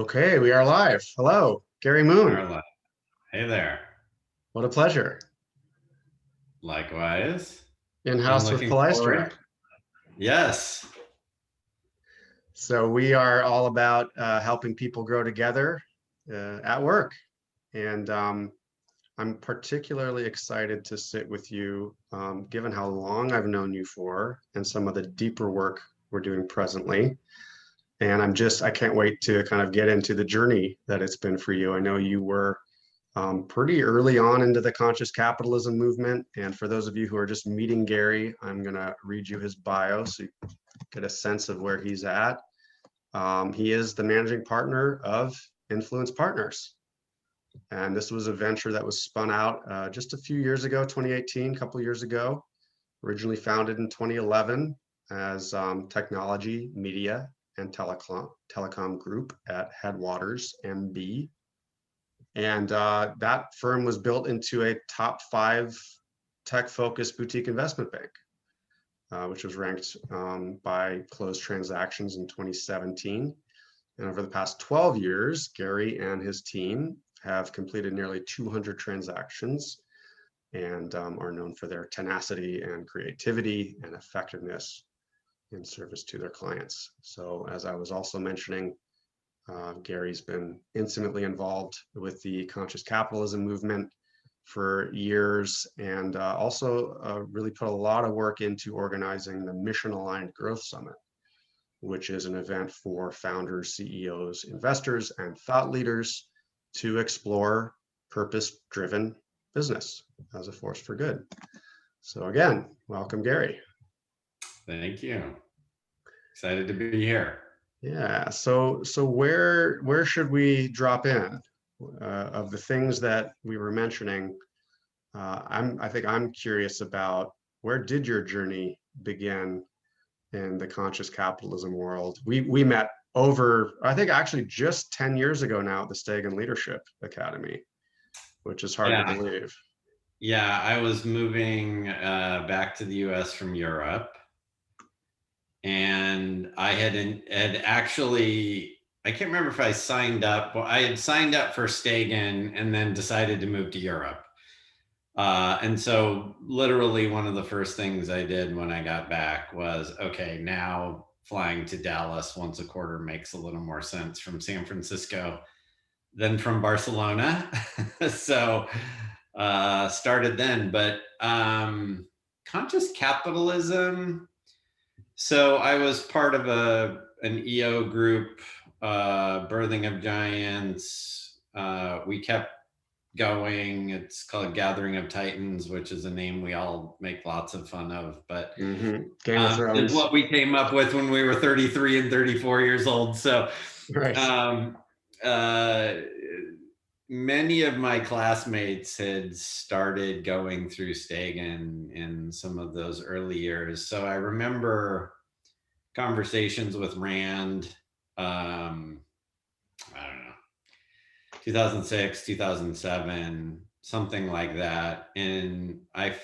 Okay, we are live. Hello, Gary Moon. Carla. Hey there. What a pleasure. Likewise. Been In-house with looking Palaestra. forward. Yes. So we are all about helping people grow together at work. And I'm particularly excited to sit with you, given how long I've known you for and some of the deeper work we're doing presently. And I can't wait to kind of get into the journey that it's been for you. I know you were pretty early on into the conscious capitalism movement. And for those of you who are just meeting Gary, I'm going to read you his bio so you get a sense of where he's at. He is the managing partner of Nfluence Partners. And this was a venture that was spun out just a few years ago, 2018, a couple of years ago, originally founded in 2011 as technology, media, and telecom group at Headwaters MB. And that firm was built into a top 5 tech-focused boutique investment bank, which was ranked by closed transactions in 2017. And over the past 12 years, Gary and his team have completed nearly 200 transactions and are known for their tenacity and creativity and effectiveness in service to their clients. So as I was also mentioning, Gary's been intimately involved with the conscious capitalism movement for years and also really put a lot of work into organizing the Mission Aligned Growth Summit, which is an event for founders, CEOs, investors, and thought leaders to explore purpose-driven business as a force for good. So again, welcome, Gary. Thank you. Excited to be here. Yeah. So where should we drop in of the things that we were mentioning? I think I'm curious about where did your journey begin in the conscious capitalism world? We met over, I think actually just 10 years ago now at the Stegan Leadership Academy, which is hard to believe. Yeah, I was moving back to the US from Europe. And I had actually, I can't remember if I signed up. Well, I had signed up for Stegan and then decided to move to Europe. And so literally one of the first things I did when I got back was, okay, now flying to Dallas once a quarter makes a little more sense from San Francisco than from Barcelona. So started then, but conscious capitalism. So I was part of an EO group, Birthing of Giants. We kept going. It's called Gathering of Titans, which is a name we all make lots of fun of, but Game of Thrones is what we came up with when we were 33 and 34 years old. So right. Many of my classmates had started going through Stegan in some of those early years. So I remember conversations with Rand, I don't know, 2006, 2007, something like that. And I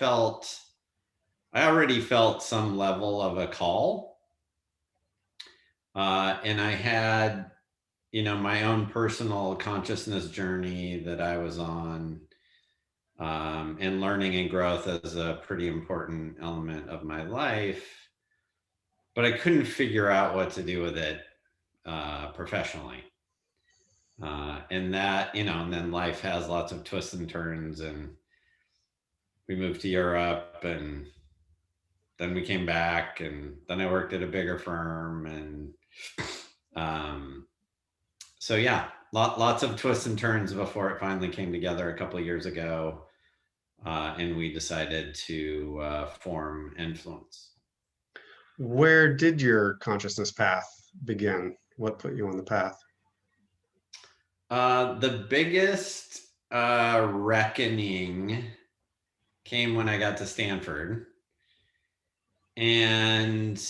already felt some level of a call. And I had, my own personal consciousness journey that I was on, and learning and growth as a pretty important element of my life. But I couldn't figure out what to do with it professionally. And that, and then life has lots of twists and turns, and we moved to Europe, and then we came back, and then I worked at a bigger firm. And so yeah, lots of twists and turns before it finally came together a couple of years ago. And we decided to form Nfluence. Where did your consciousness path begin? What put you on the path? The biggest reckoning came when I got to Stanford. And,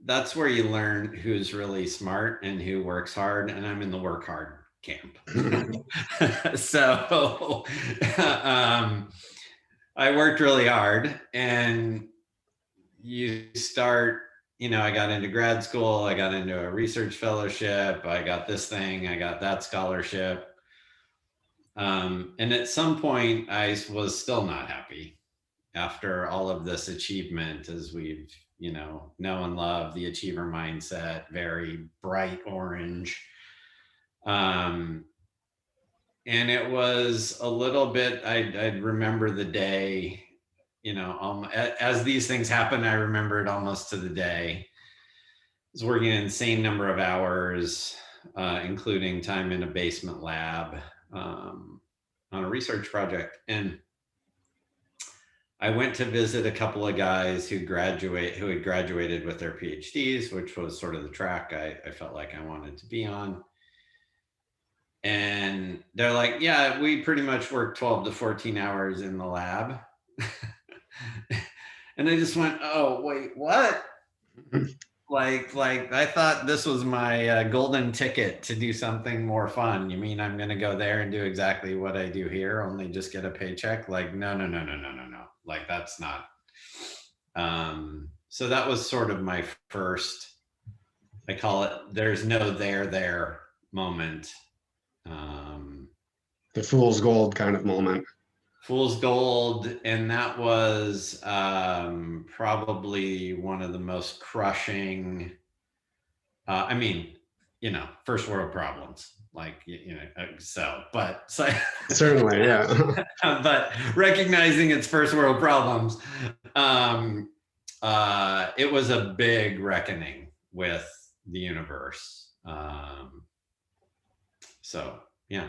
that's where you learn who's really smart and who works hard. And I'm in the work hard camp. So I worked really hard, and you start I got into grad school, I got into a research fellowship, I got this thing, I got that scholarship. And at some point, I was still not happy after all of this achievement, as we've, know and love the achiever mindset, very bright orange. And it was a little bit, I'd remember the day, as these things happen, I remember it almost to the day. I was working an insane number of hours, including time in a basement lab on a research project. And I went to visit a couple of guys who had graduated with their PhDs, which was sort of the track I felt like I wanted to be on. And they're like, yeah, we pretty much work 12 to 14 hours in the lab. And I just went, oh, wait, what? Like I thought this was my golden ticket to do something more fun. You mean I'm going to go there and do exactly what I do here, only just get a paycheck? Like, no. Like, that's not. So that was sort of my first, I call it, there's no there moment. The fool's gold kind of moment. Fool's gold. And that was probably one of the most crushing, first world problems, like, but Certainly, yeah. But recognizing its first world problems, it was a big reckoning with the universe. So, yeah.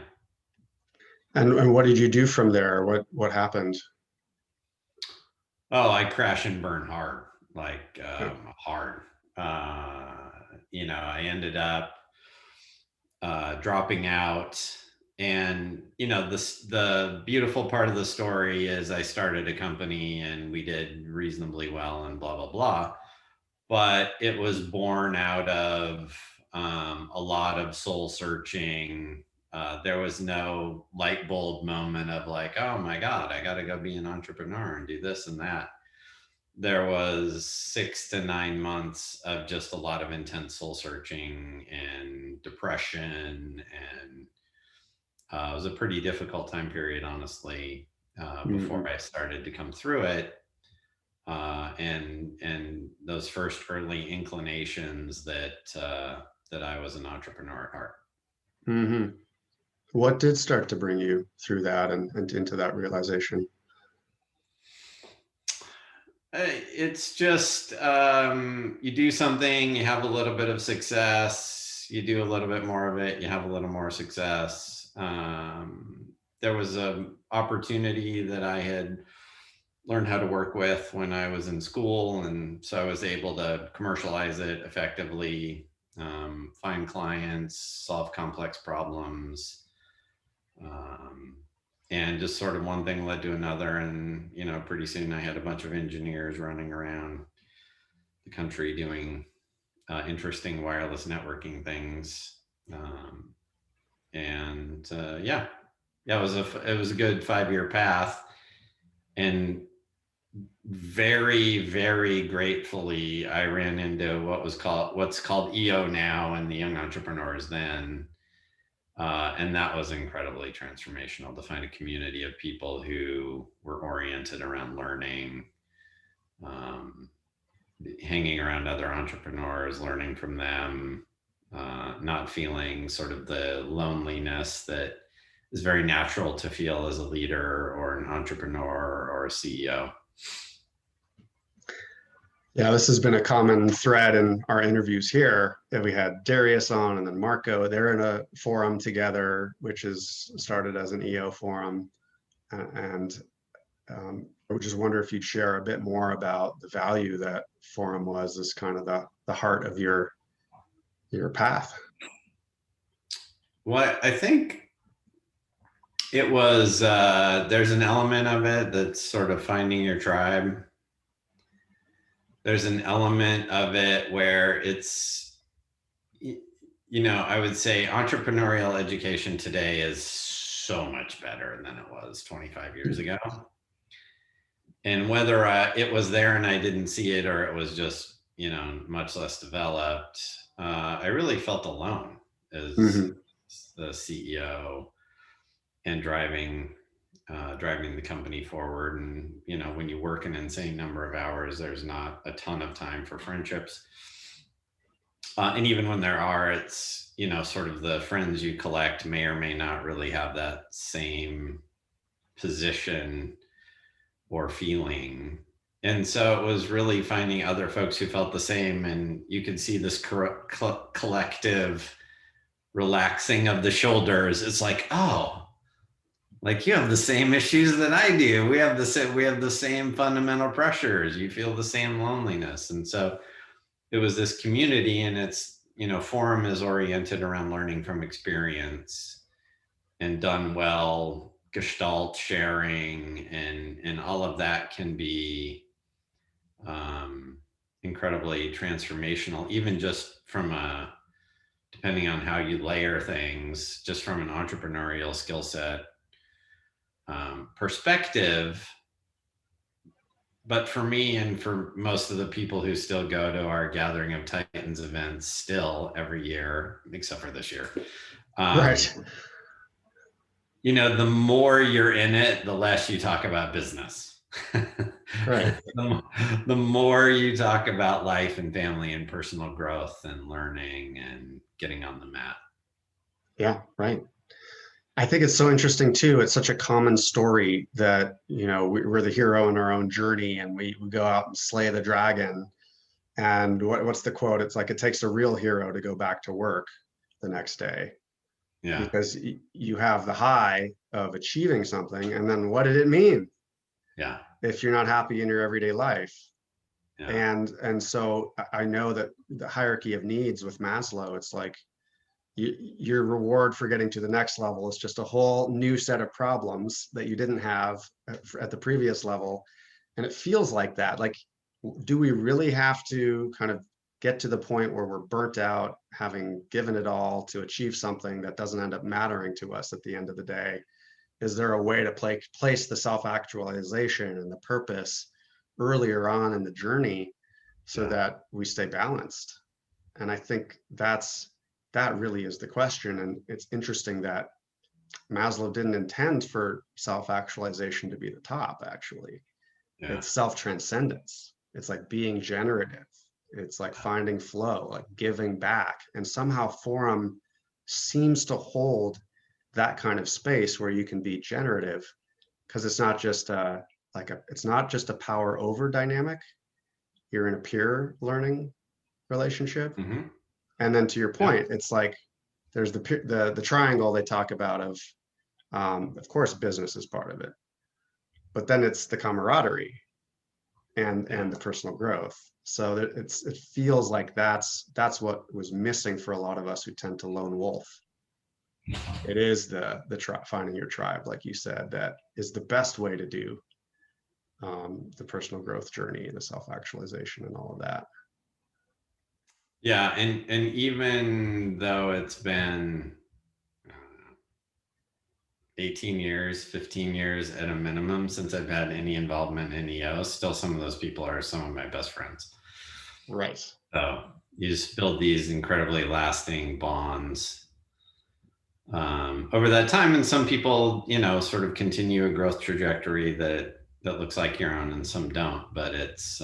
And what did you do from there? What happened? Oh, I crash and burn hard, like hard. I ended up dropping out. And, the beautiful part of the story is I started a company and we did reasonably well and blah, blah, blah. But it was born out of a lot of soul searching. There was no light bulb moment of like, oh my God, I got to go be an entrepreneur and do this and that. There was 6 to 9 months of just a lot of intense soul searching and depression. And it was a pretty difficult time period, honestly, before I started to come through it. And those first early inclinations that I was an entrepreneur at heart. Mm-hmm. What did start to bring you through that and into that realization? It's just you do something, you have a little bit of success, you do a little bit more of it, you have a little more success. There was an opportunity that I had learned how to work with when I was in school, and so I was able to commercialize it effectively, find clients, solve complex problems. And just sort of one thing led to another. And, pretty soon I had a bunch of engineers running around the country doing interesting wireless networking things. It was a good 5-year path. And very, very gratefully, I ran into what's called EO now and the Young Entrepreneurs then. And that was incredibly transformational, to find a community of people who were oriented around learning, hanging around other entrepreneurs, learning from them, not feeling sort of the loneliness that is very natural to feel as a leader or an entrepreneur or a CEO. Yeah, this has been a common thread in our interviews here. That we had Darius on and then Marco. They're in a forum together, which is started as an EO forum. And I would just wonder if you'd share a bit more about the value that forum was as kind of the heart of your path. Well, I think it was, there's an element of it that's sort of finding your tribe. There's an element of it where it's, I would say entrepreneurial education today is so much better than it was 25 years ago. And whether it was there and I didn't see it, or it was just much less developed, I really felt alone as Mhm. the CEO and driving the company forward. And when you work an insane number of hours, there's not a ton of time for friendships. And even when there are, it's sort of the friends you collect may or may not really have that same position or feeling. And so it was really finding other folks who felt the same, and you could see this collective relaxing of the shoulders. It's like, oh, like you have the same issues that I do. We have the same fundamental pressures. You feel the same loneliness. And so it was this community, and it's, forum is oriented around learning from experience, and done well, gestalt sharing and all of that can be incredibly transformational, even just from depending on how you layer things, just from an entrepreneurial skill set perspective. But for me, and for most of the people who still go to our Gathering of Titans events still every year, except for this year, Right. the more you're in it, the less you talk about business. Right. The more you talk about life and family and personal growth and learning and getting on the mat. Yeah, right. I think it's so interesting too. It's such a common story that, we're the hero in our own journey, and we go out and slay the dragon. And what's the quote? It's like, it takes a real hero to go back to work the next day, Yeah. because you have the high of achieving something. And then what did it mean Yeah. if you're not happy in your everyday life? Yeah. And so I know that the hierarchy of needs with Maslow, it's like, your reward for getting to the next level is just a whole new set of problems that you didn't have at the previous level. And it feels like that. Like, do we really have to kind of get to the point where we're burnt out, having given it all to achieve something that doesn't end up mattering to us at the end of the day? Is there a way to place the self-actualization and the purpose earlier on in the journey so that we stay balanced? And I think that really is the question. And it's interesting that Maslow didn't intend for self-actualization to be the top, actually. Yeah. It's self-transcendence. It's like being generative. It's like finding flow, like giving back. And somehow Forum seems to hold that kind of space where you can be generative, because it's not just it's not just a power over dynamic. You're in a peer learning relationship. Mm-hmm. And then to your point, it's like there's the triangle they talk about of course, business is part of it, but then it's the camaraderie and the personal growth. So it feels like that's what was missing for a lot of us who tend to lone wolf. It is the finding your tribe, like you said, that is the best way to do the personal growth journey, the self-actualization, and all of that. Yeah, and even though it's been 18 years, 15 years at a minimum since I've had any involvement in EO, still some of those people are some of my best friends. Right. So you just build these incredibly lasting bonds over that time. And some people, sort of continue a growth trajectory that looks like your own, and some don't. But it's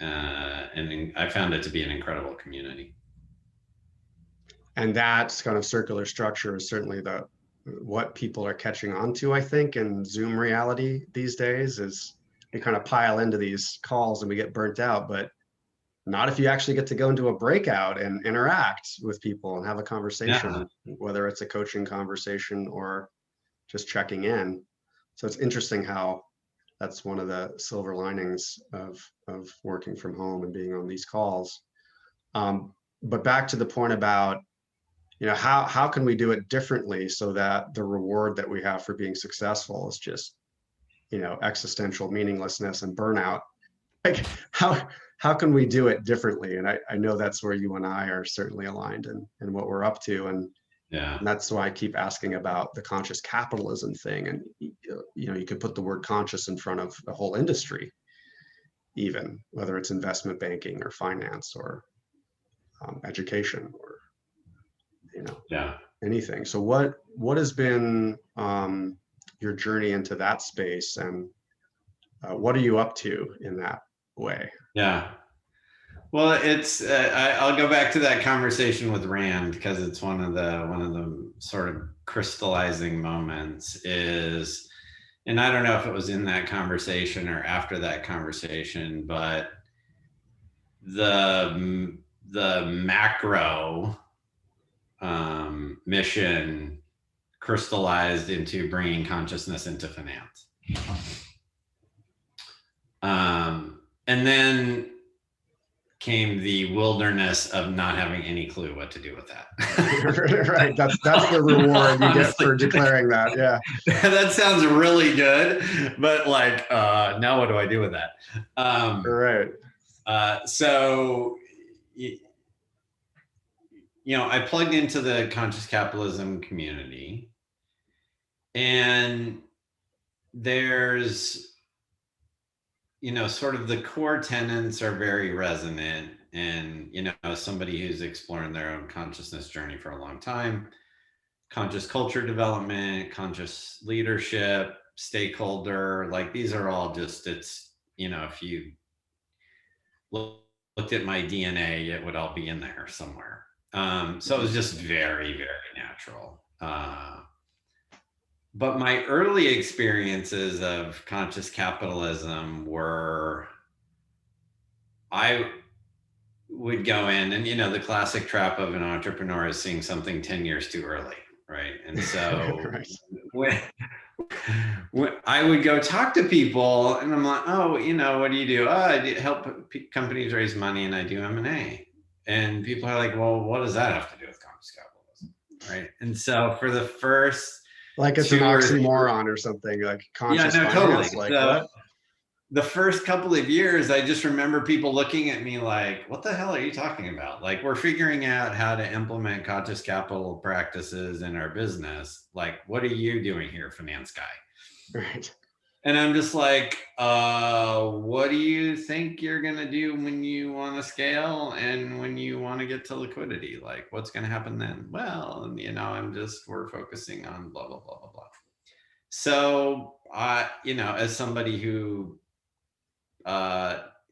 and I found it to be an incredible community. And that kind of circular structure is certainly what people are catching on to, I think, in Zoom reality these days. Is we kind of pile into these calls and we get burnt out, but not if you actually get to go into a breakout and interact with people and have a conversation, whether it's a coaching conversation or just checking in. So it's interesting how that's one of the silver linings of working from home and being on these calls. But back to the point about, how can we do it differently so that the reward that we have for being successful is just, existential meaninglessness and burnout? Like, how can we do it differently? And I know that's where you and I are certainly aligned in what we're up to. And that's why I keep asking about the conscious capitalism thing. And, you could put the word conscious in front of the whole industry. even, whether it's investment banking or finance or education or, Yeah. anything. So what has been your journey into that space, and what are you up to in that way? Yeah. Well, it's I'll go back to that conversation with Rand because it's one of the sort of crystallizing moments is, and I don't know if it was in that conversation or after that conversation, but the macro mission crystallized into bringing consciousness into finance. And then came the wilderness of not having any clue what to do with that. Right. That's the reward you get for declaring that. Yeah. That sounds really good, but like, now what do I do with that? Right. So, I plugged into the Conscious Capitalism community, and there's, sort of the core tenets are very resonant. And, somebody who's exploring their own consciousness journey for a long time, conscious culture development, conscious leadership, stakeholder, like these are all just, it's, if you looked at my DNA, it would all be in there somewhere. So it was just very, very natural. But my early experiences of conscious capitalism were, I would go in and, the classic trap of an entrepreneur is seeing something 10 years too early, right? And so Right. when I would go talk to people and I'm like, oh, what do you do? Oh, I help companies raise money and I do M&A. And people are like, well, what does that have to do with conscious capitalism, right? And so for the first like it's an oxymoron or something, like conscious finance. Totally. Like what? The first couple of years, I just remember people looking at me like, what the hell are you talking about? Like, we're figuring out how to implement conscious capital practices in our business. Like, what are you doing here, finance guy? Right. And I'm just like, what do you think you're going to do when you want to scale and when you want to get to liquidity? Like, what's going to happen then? Well, we're focusing on blah, blah, blah, blah, blah. So, as somebody who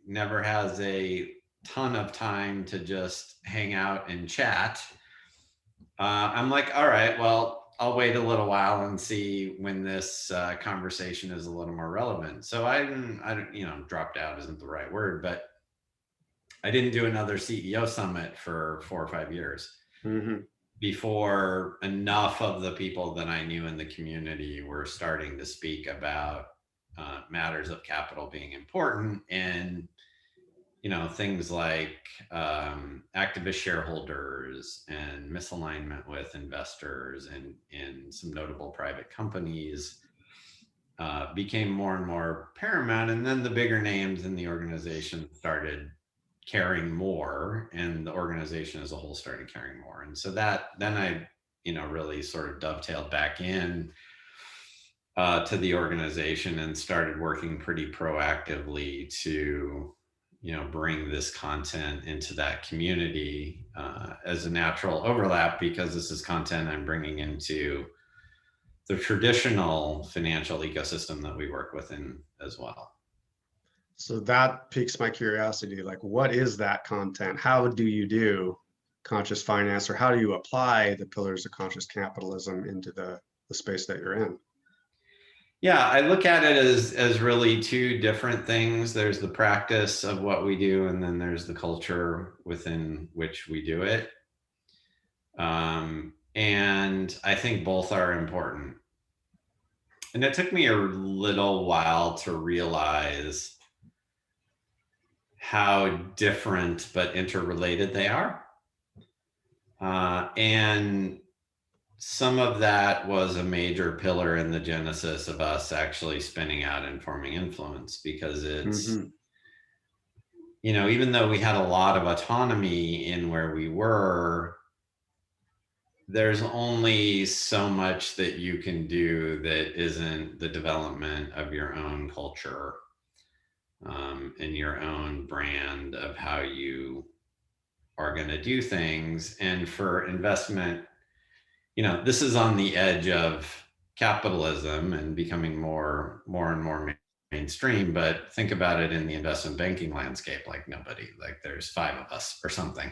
never has a ton of time to just hang out and chat, I'm like, all right, well, I'll wait a little while and see when this conversation is a little more relevant. So I don't, dropped out isn't the right word, but I didn't do another CEO summit for 4 or 5 years before enough of the people that I knew in the community were starting to speak about matters of capital being important, and things like activist shareholders and misalignment with investors and some notable private companies became more and more paramount. And then the bigger names in the organization started caring more, and the organization as a whole started caring more. And so then I really sort of dovetailed back in to the organization and started working pretty proactively to bring this content into that community as a natural overlap, because this is content I'm bringing into the traditional financial ecosystem that we work within as well. So that piques my curiosity. Like, what is that content? How do you do conscious finance, or how do you apply the pillars of conscious capitalism into the space that you're in? Yeah, I look at it as really two different things. There's the practice of what we do, and then there's the culture within which we do it. And I think both are important. And it took me a little while to realize how different but interrelated they are. And some of that was a major pillar in the genesis of us actually spinning out and forming Nfluence, because it's, even though we had a lot of autonomy in where we were, there's only so much that you can do that isn't the development of your own culture. and your own brand of how you are going to do things. And for investment, this is on the edge of capitalism and becoming more and more mainstream, but think about it in the investment banking landscape, like there's 5 of us or something.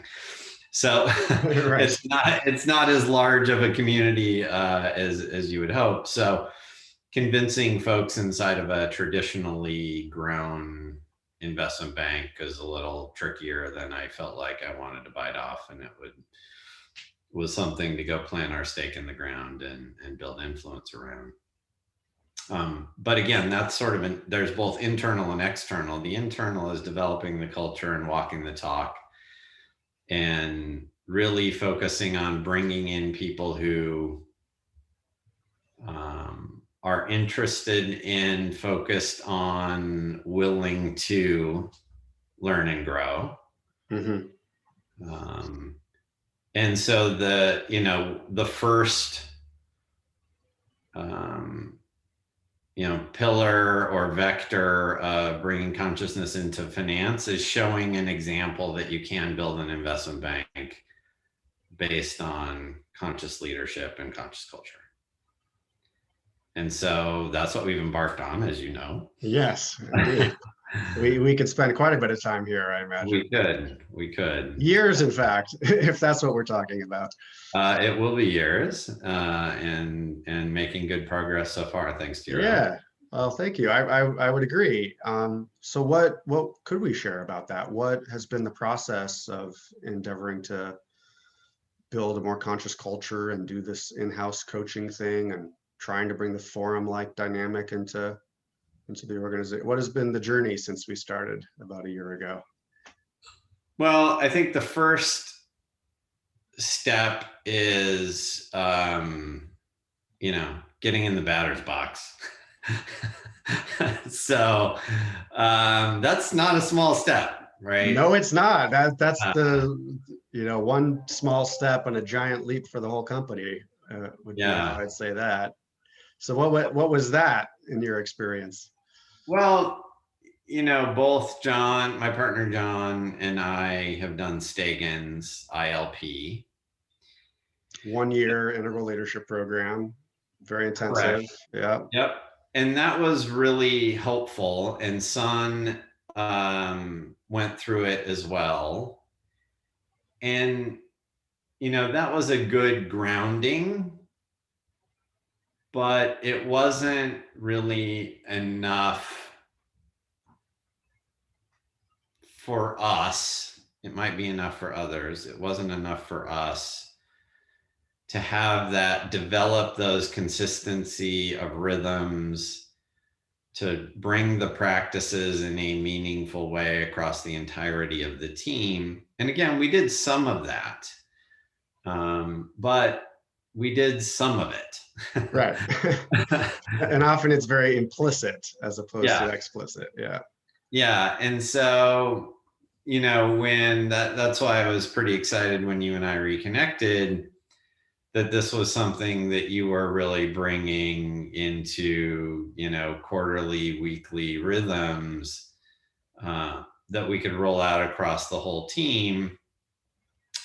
So Right. it's not as large of a community as you would hope. So convincing folks inside of a traditionally grown investment bank is a little trickier than I felt like I wanted to bite off, and was something to go plant our stake in the ground and build influence around. But again, that's sort of there's both internal and external. The internal is developing the culture and walking the talk, and really focusing on bringing in people who are interested in, focused on, willing to learn and grow. Mm-hmm. And so the first pillar or vector of bringing consciousness into finance is showing an example that you can build an investment bank based on conscious leadership and conscious culture. And so that's what we've embarked on, as you know. Yes, indeed. we could spend quite a bit of time here, I imagine. We could. Years, in fact, if that's what we're talking about. It will be years, and making good progress so far, thanks to your Yeah. Well, thank you. I would agree. So what could we share about that? What has been the process of endeavoring to build a more conscious culture and do this in-house coaching thing and trying to bring the forum-like dynamic into the organization? What has been the journey since we started about a year ago? Well, I think the first step is, getting in the batter's box. So that's not a small step, right? No, it's not. That's the one small step and a giant leap for the whole company. Would be how I'd say that. So what was that in your experience? Well, both John, my partner John, and I have done Stegan's ILP. 1 year integral leadership program, very intensive. Correct. Yeah. Yep. And that was really helpful. And Sun went through it as well. And, that was a good grounding, but it wasn't really enough for us. It might be enough for others. It wasn't enough for us to have that, develop those consistency of rhythms, to bring the practices in a meaningful way across the entirety of the team. And again, we did some of that, but we did some of it. Right. And often it's very implicit as opposed to explicit. Yeah. Yeah. And so, that's why I was pretty excited when you and I reconnected, that this was something that you were really bringing into, quarterly, weekly rhythms that we could roll out across the whole team,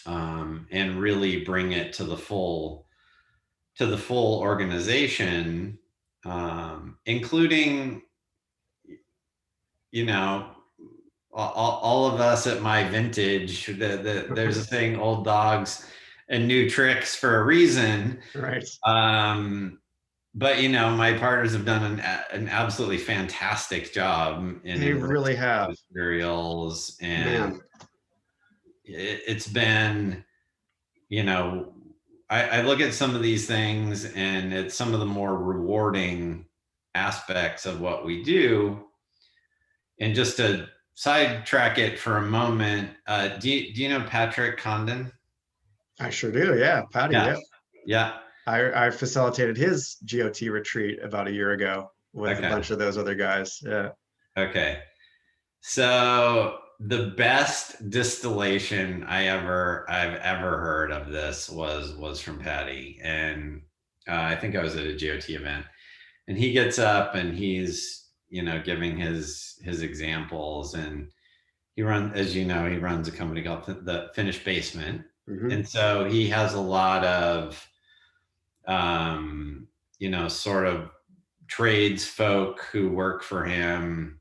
and really bring it to the full organization, including, all of us at my vintage. There's a saying, old dogs and new tricks for a reason. Right. But my partners have done an absolutely fantastic job in They really have materials, and it's been, I look at some of these things, and it's some of the more rewarding aspects of what we do. And just to sidetrack it for a moment, do you know Patrick Condon? I sure do. Yeah. Patty. Yeah. I facilitated his GOT retreat about a year ago with a bunch of those other guys. Yeah. Okay. So the best distillation I've ever heard of this was from Patty. And I think I was at a GOT event, and he gets up and he's, giving his examples. And he runs, as you know, he runs a company called the Finished Basement. Mhm. And so he has a lot of, sort of trades folk who work for him,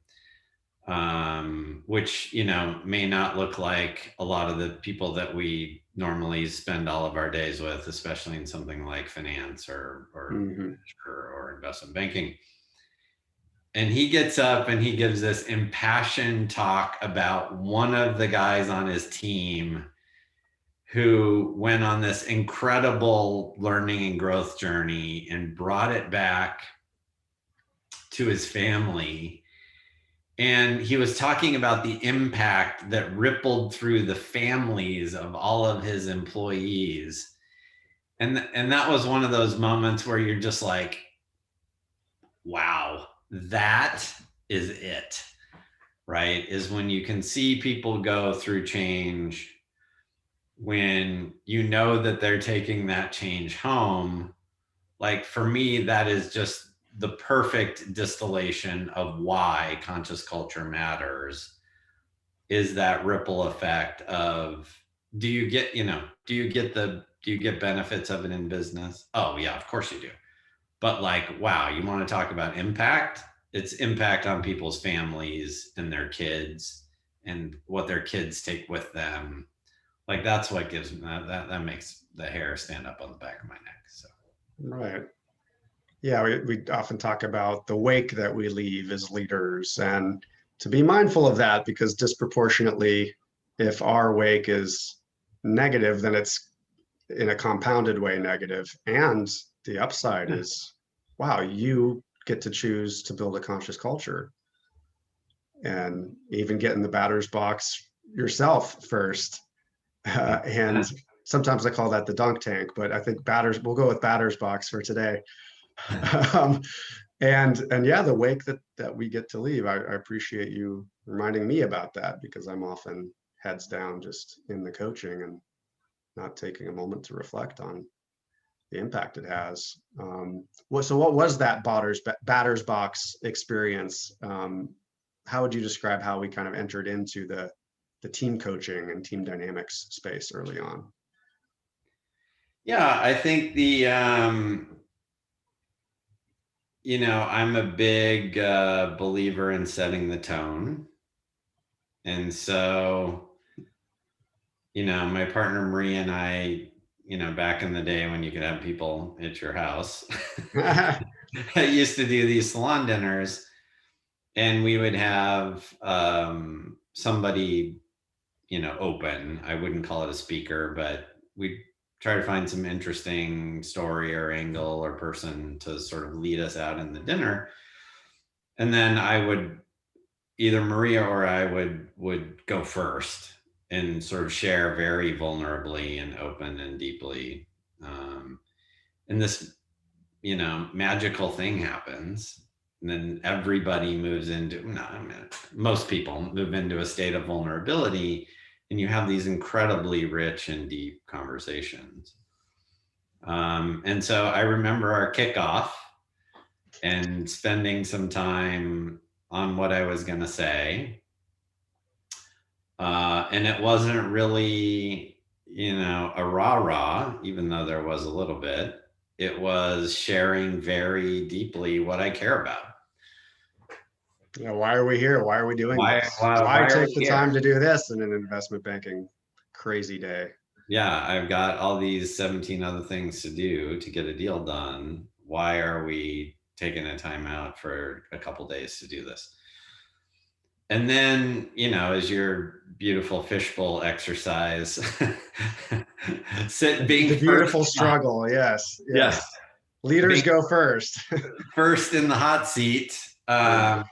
which, may not look like a lot of the people that we normally spend all of our days with, especially in something like finance or Mhm. or investment banking. And he gets up and he gives this impassioned talk about one of the guys on his team who went on this incredible learning and growth journey and brought it back to his family. And he was talking about the impact that rippled through the families of all of his employees. And that was one of those moments where you're just like, wow, that is it, right? Is when you can see people go through change, when you know that they're taking that change home. Like for me, that is just the perfect distillation of why conscious culture matters, is that ripple effect of, do you get benefits of it in business? Oh yeah, of course you do. But like, wow, you want to talk about impact? It's impact on people's families and their kids and what their kids take with them. Like that's what gives me that makes the hair stand up on the back of my neck. So Right. Yeah, we often talk about the wake that we leave as leaders, and to be mindful of that, because disproportionately, if our wake is negative, then it's in a compounded way negative. And the upside is, wow, you get to choose to build a conscious culture and even get in the batter's box yourself first. And sometimes I call that the dunk tank, but I think we'll go with batter's box for today. um, and yeah, the wake that we get to leave, I appreciate you reminding me about that, because I'm often heads down just in the coaching and not taking a moment to reflect on the impact it has. So what was that batter's box experience? How would you describe how we kind of entered into the team coaching and team dynamics space early on? yeah, I think I'm a big believer in setting the tone. And so, my partner Marie and I, back in the day when you could have people at your house, I used to do these salon dinners, and we would have somebody, open. I wouldn't call it a speaker, but we'd try to find some interesting story or angle or person to sort of lead us out in the dinner. And then I would, either Maria or I would go first and sort of share very vulnerably and open and deeply. And this, magical thing happens. And then everybody moves into, no, I mean, most people move into a state of vulnerability, and you have these incredibly rich and deep conversations. And so I remember our kickoff and spending some time on what I was going to say. And it wasn't really, a rah-rah, even though there was a little bit. It was sharing very deeply what I care about. Yeah, why are we here? Why are we doing this? Why Why are take we the here? time to do this in an investment banking crazy day? Yeah, I've got all these 17 other things to do to get a deal done. Why are we taking a time out for a couple days to do this? And then, as your beautiful fishbowl exercise, being The beautiful struggle. Yes, yes, yes. Leaders being go first. first in the hot seat. Yeah.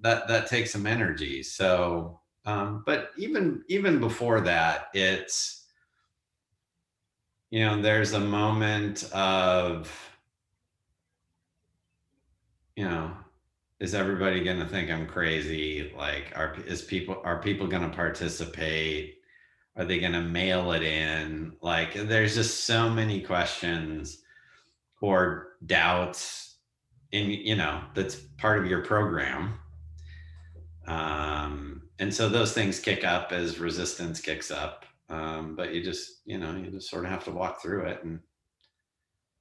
That takes some energy. So, but even before that, it's, there's a moment of, is everybody going to think I'm crazy? Like, are people going to participate? Are they going to mail it in? Like, there's just so many questions or doubts. that's part of your program. And so those things kick up as resistance kicks up. But you just sort of have to walk through it and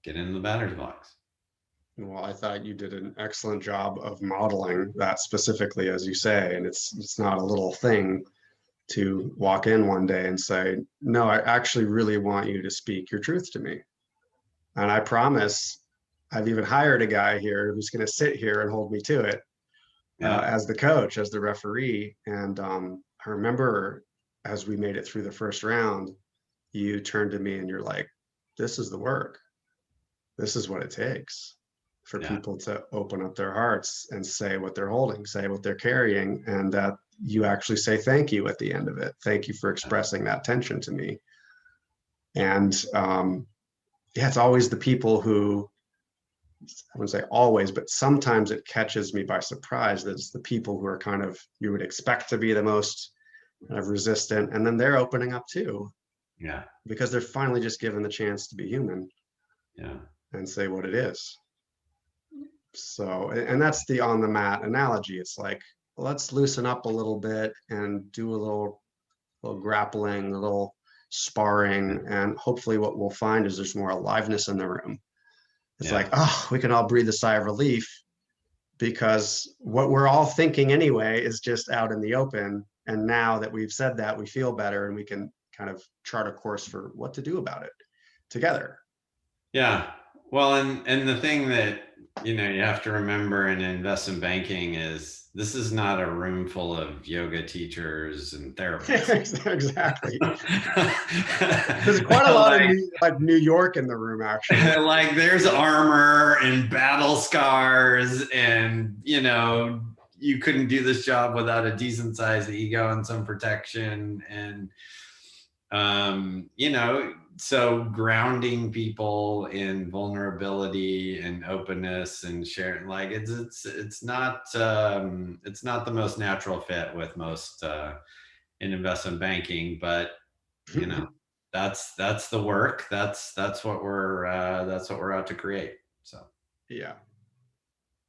get into the batter's box. Well, I thought you did an excellent job of modeling that specifically, as you say, and it's not a little thing to walk in one day and say, no, I actually really want you to speak your truth to me. And I promise, I've even hired a guy here who's going to sit here and hold me to it, Yeah. as the coach, as the referee. And I remember as we made it through the first round, you turned to me and you're like, this is the work. This is what it takes for Yeah. people to open up their hearts and say what they're holding, say what they're carrying, and that you actually say thank you at the end of it. Thank you for expressing that tension to me. And yeah, it's always the people who, I wouldn't say always, but sometimes it catches me by surprise that it's the people who are kind of, you would expect to be the most kind of resistant, and then they're opening up too. Yeah. Because they're finally just given the chance to be human. Yeah. And say what it is. So, and that's the on the mat analogy. It's like, let's loosen up a little bit and do a little grappling, a little sparring. And hopefully what we'll find is there's more aliveness in the room. It's like, oh, we can all breathe a sigh of relief because what we're all thinking anyway is just out in the open. And now that we've said that, we feel better and we can kind of chart a course for what to do about it together. Yeah. Well, and the thing that you have to remember in investment banking is this is not a room full of yoga teachers and therapists. Exactly. There's quite a lot of New York in the room, actually. Like there's armor and battle scars, and you couldn't do this job without a decent sized ego and some protection, and so grounding people in vulnerability and openness and sharing, like it's not the most natural fit with most in investment banking, but that's the work. That's what we're out to create. So yeah.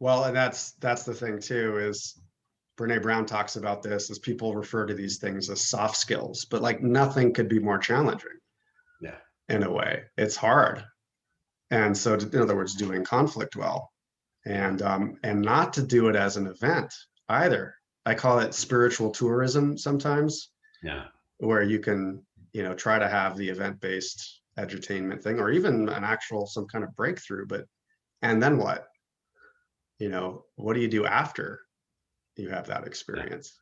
Well, and that's the thing too, is Brene Brown talks about this as people refer to these things as soft skills, but like nothing could be more challenging. Yeah. In a way, it's hard. And so, in other words, doing conflict well, and not to do it as an event either. I call it spiritual tourism sometimes. Yeah. Where you can, try to have the event-based edutainment thing, or even an actual some kind of breakthrough. But and then what? What do you do after you have that experience?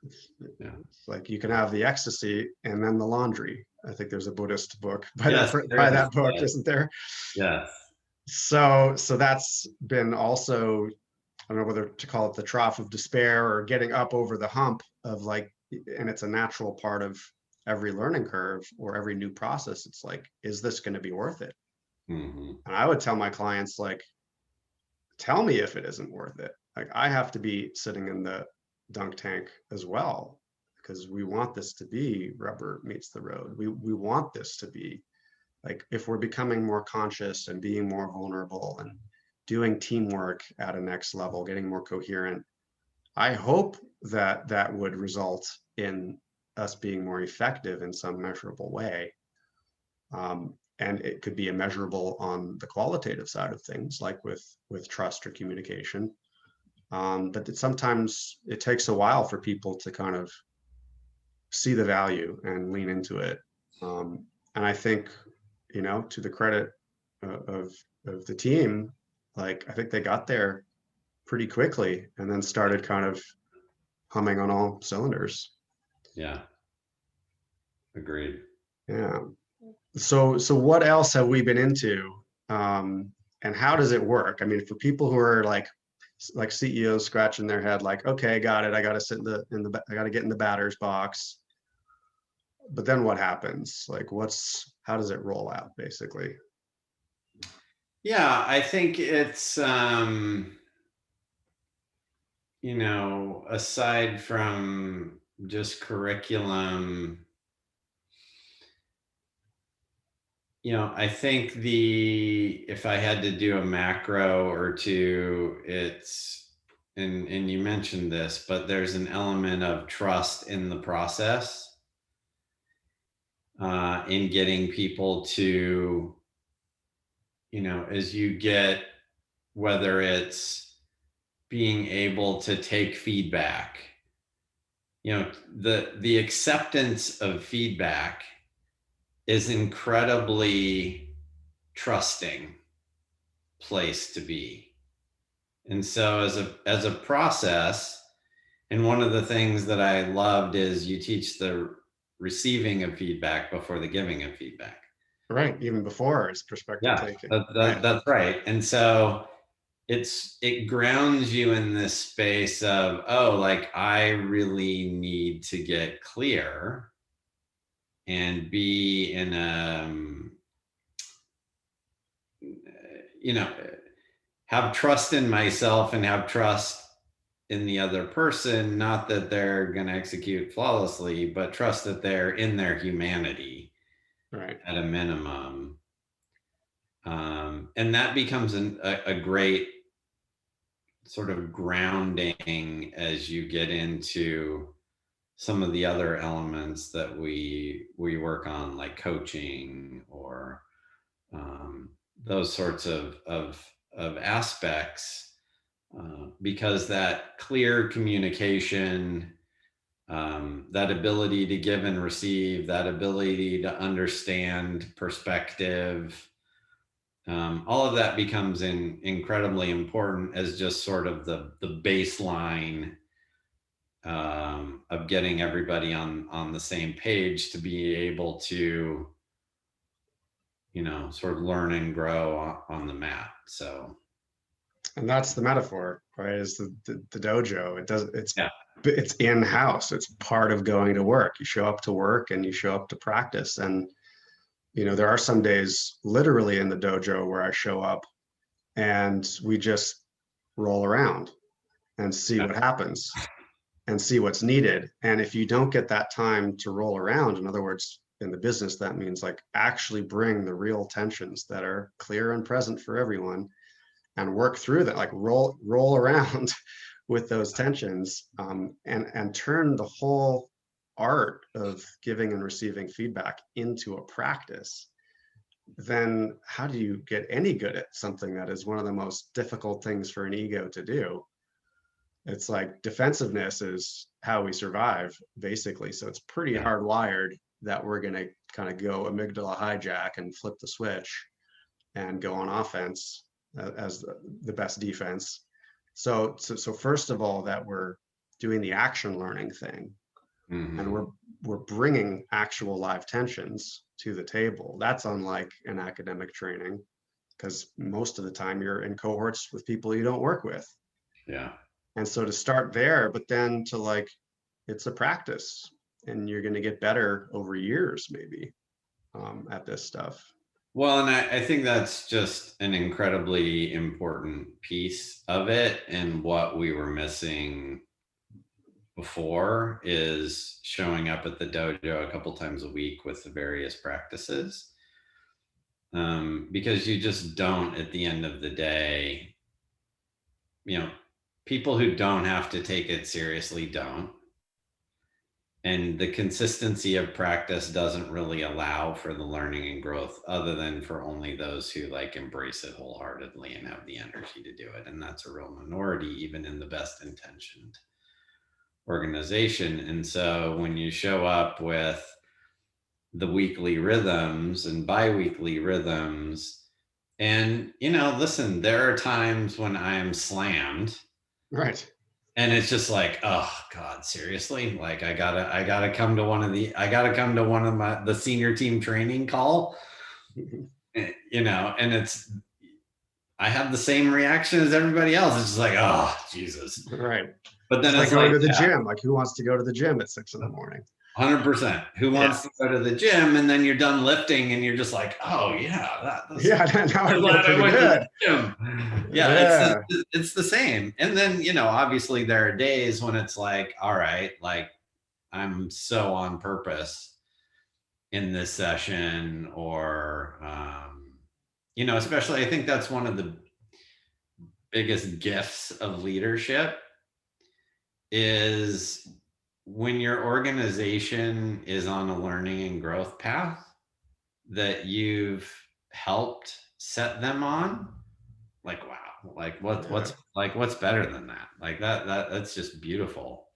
Yeah. It's like you can have the ecstasy and then the laundry. I think there's a Buddhist book by that book, isn't there? Yes. So that's been also, I don't know whether to call it the trough of despair or getting up over the hump of like, and it's a natural part of every learning curve or every new process. It's like, is this going to be worth it? Mm-hmm. And I would tell my clients, like, tell me if it isn't worth it. Like, I have to be sitting in the dunk tank as well, because we want this to be rubber meets the road. We want this to be like, if we're becoming more conscious and being more vulnerable and doing teamwork at a next level, getting more coherent, I hope that that would result in us being more effective in some measurable way. And it could be immeasurable on the qualitative side of things, like with trust or communication. But sometimes it takes a while for people to kind of see the value and lean into it. And I think, to the credit of the team, like I think they got there pretty quickly and then started kind of humming on all cylinders. Yeah. Agreed. Yeah. So what else have we been into? And how does it work? I mean, for people who are like CEOs scratching their head, like, okay, got it. I got to sit I got to get in the batter's box. But then what happens? Like, how does it roll out basically? Yeah, I think it's, aside from just curriculum, I think if I had to do a macro or two, it's, and you mentioned this, but there's an element of trust in the process, in getting people to, as you get, whether it's being able to take feedback, the acceptance of feedback is incredibly trusting place to be. And so as a process, and one of the things that I loved is you teach the receiving of feedback before the giving of feedback. Right, even before it's perspective Yeah, taking. Right. that's right. And so it grounds you in this space of, oh, like I really need to get clear and be in have trust in myself and have trust in the other person, not that they're going to execute flawlessly, but trust that they're in their humanity, Right. at a minimum. And that becomes a great sort of grounding as you get into some of the other elements that we work on, like coaching or those sorts of aspects, because that clear communication, that ability to give and receive, that ability to understand perspective, all of that becomes incredibly important as just sort of the baseline, of getting everybody on the same page to be able to, sort of learn and grow on the mat. So, And that's the metaphor, right? Is the dojo. yeah, It's in-house. It's part of going to work. You show up to work and you show up to practice. And there are some days literally in the dojo where I show up and we just roll around and see what happens and see what's needed. And if you don't get that time to roll around, in other words, in the business, that means like actually bring the real tensions that are clear and present for everyone and work through that, like roll around with those tensions, and turn the whole art of giving and receiving feedback into a practice, then how do you get any good at something that is one of the most difficult things for an ego to do? It's like defensiveness is how we survive, basically. So it's pretty hardwired that we're going to kind of go amygdala hijack and flip the switch and go on offense as the best defense. So first of all, that we're doing the action learning thing, and we're bringing actual live tensions to the table. That's unlike an academic training, because most of the time you're in cohorts with people you don't work with. Yeah. And so to start there, but then to like, it's a practice, and you're going to get better over years, maybe, at this stuff. Well, and I think that's just an incredibly important piece of it. And what we were missing before is showing up at the dojo a couple times a week with the various practices. Because you just don't, at the end of the day, people who don't have to take it seriously don't. And the consistency of practice doesn't really allow for the learning and growth, other than for only those who like embrace it wholeheartedly and have the energy to do it. And that's a real minority, even in the best intentioned organization. And so when you show up with the weekly rhythms and bi-weekly rhythms, and listen, there are times when I am slammed. Right. And it's just like, oh God, seriously? Like I gotta come to one of the senior team training call, and I have the same reaction as everybody else. It's just like, oh Jesus. Right. But then it's like going to the gym. Like, who wants to go to the gym at 6 a.m? 100%. Who wants to go to the gym, and then you're done lifting and you're just like, oh yeah, now I'm glad I went to the gym. Yeah. It's the same. And then, obviously there are days when it's like, all right, like I'm so on purpose in this session, or especially I think that's one of the biggest gifts of leadership is when your organization is on a learning and growth path that you've helped set them on. Like, wow, like what's better than that? Like that's just beautiful.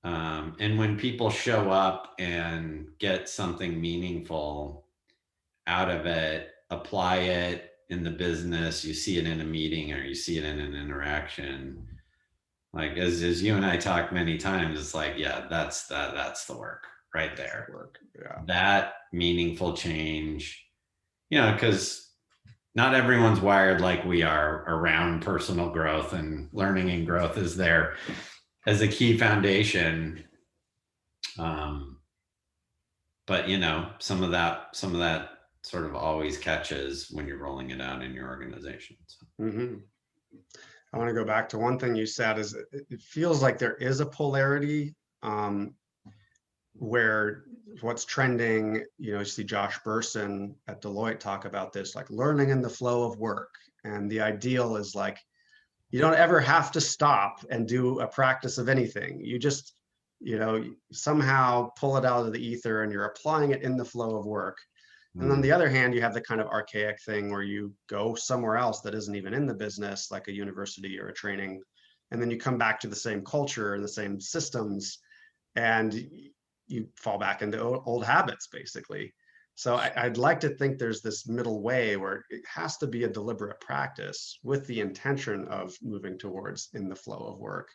And when people show up and get something meaningful out of it, apply it in the business, you see it in a meeting or you see it in an interaction. Like as you and I talked many times, it's like, yeah, that's the work right there. Work. Yeah. That meaningful change, because not everyone's wired like we are around personal growth, and learning and growth is there as a key foundation. But some of that sort of always catches when you're rolling it out in your organization. So. Mm-hmm. I want to go back to one thing you said is it feels like there is a polarity where what's trending, you see Josh Bersin at Deloitte talk about this, like learning in the flow of work. And the ideal is like, you don't ever have to stop and do a practice of anything. You just, somehow pull it out of the ether and you're applying it in the flow of work. And on the other hand, you have the kind of archaic thing where you go somewhere else that isn't even in the business, like a university or a training, and then you come back to the same culture and the same systems, and you fall back into old habits, basically. So I'd like to think there's this middle way where it has to be a deliberate practice with the intention of moving towards in the flow of work.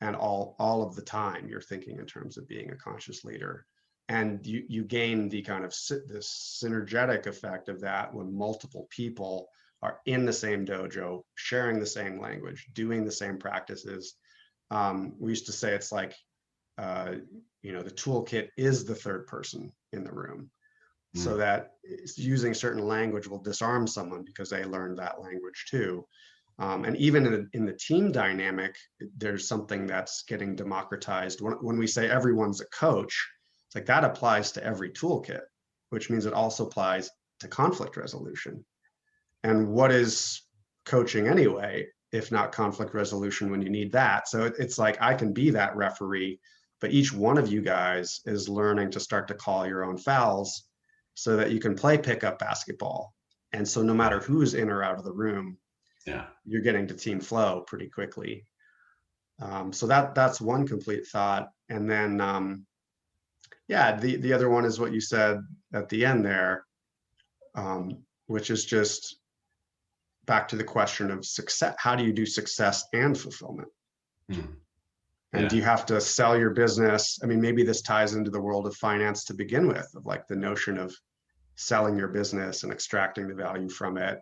And all of the time you're thinking in terms of being a conscious leader. And you gain the kind of this synergetic effect of that when multiple people are in the same dojo, sharing the same language, doing the same practices. We used to say it's like, the toolkit is the third person in the room, so that using certain language will disarm someone because they learned that language too. And even in the team dynamic, there's something that's getting democratized. When we say everyone's a coach, it's like that applies to every toolkit, which means it also applies to conflict resolution. And what is coaching anyway, if not conflict resolution when you need that? So it's like I can be that referee, but each one of you guys is learning to start to call your own fouls so that you can play pickup basketball. And so no matter who's in or out of the room, you're getting to team flow pretty quickly. So that's one complete thought. And then, the other one is what you said at the end there, which is just back to the question of success. How do you do success and fulfillment? And do you have to sell your business? I mean, maybe this ties into the world of finance to begin with, of like the notion of selling your business and extracting the value from it,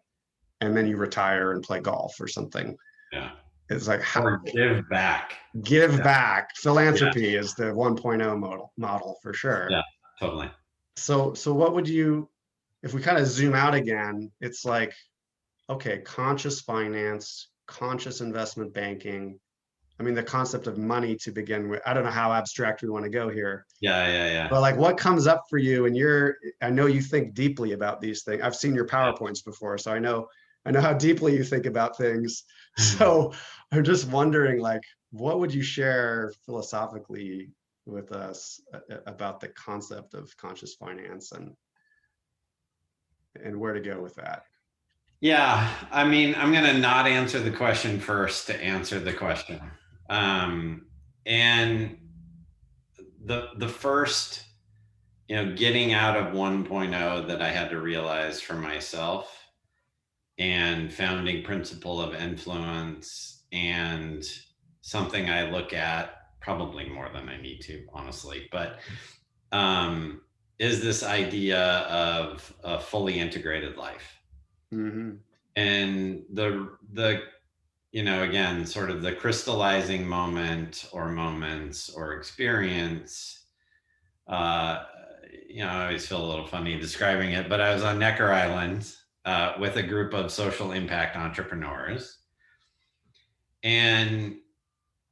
and then you retire and play golf or something. It's like how give back. Back. Philanthropy is the 1.0 model for sure. Yeah, totally. So what would you, if we kind of zoom out again, it's like, okay, conscious finance, conscious investment banking. I mean, the concept of money to begin with, I don't know how abstract we want to go here. Yeah. But like what comes up for you? And I know you think deeply about these things. I've seen your PowerPoints before, so I know how deeply you think about things. So I'm just wondering, like, what would you share philosophically with us about the concept of conscious finance and where to go with that? Yeah, I mean, I'm going to not answer the question first to answer the question. And the first, getting out of 1.0 that I had to realize for myself, and founding principle of Nfluence, and something I look at probably more than I need to, honestly, but is this idea of a fully integrated life. And the again, sort of the crystallizing moment or moments or experience, I always feel a little funny describing it, but I was on Necker Island with a group of social impact entrepreneurs. And,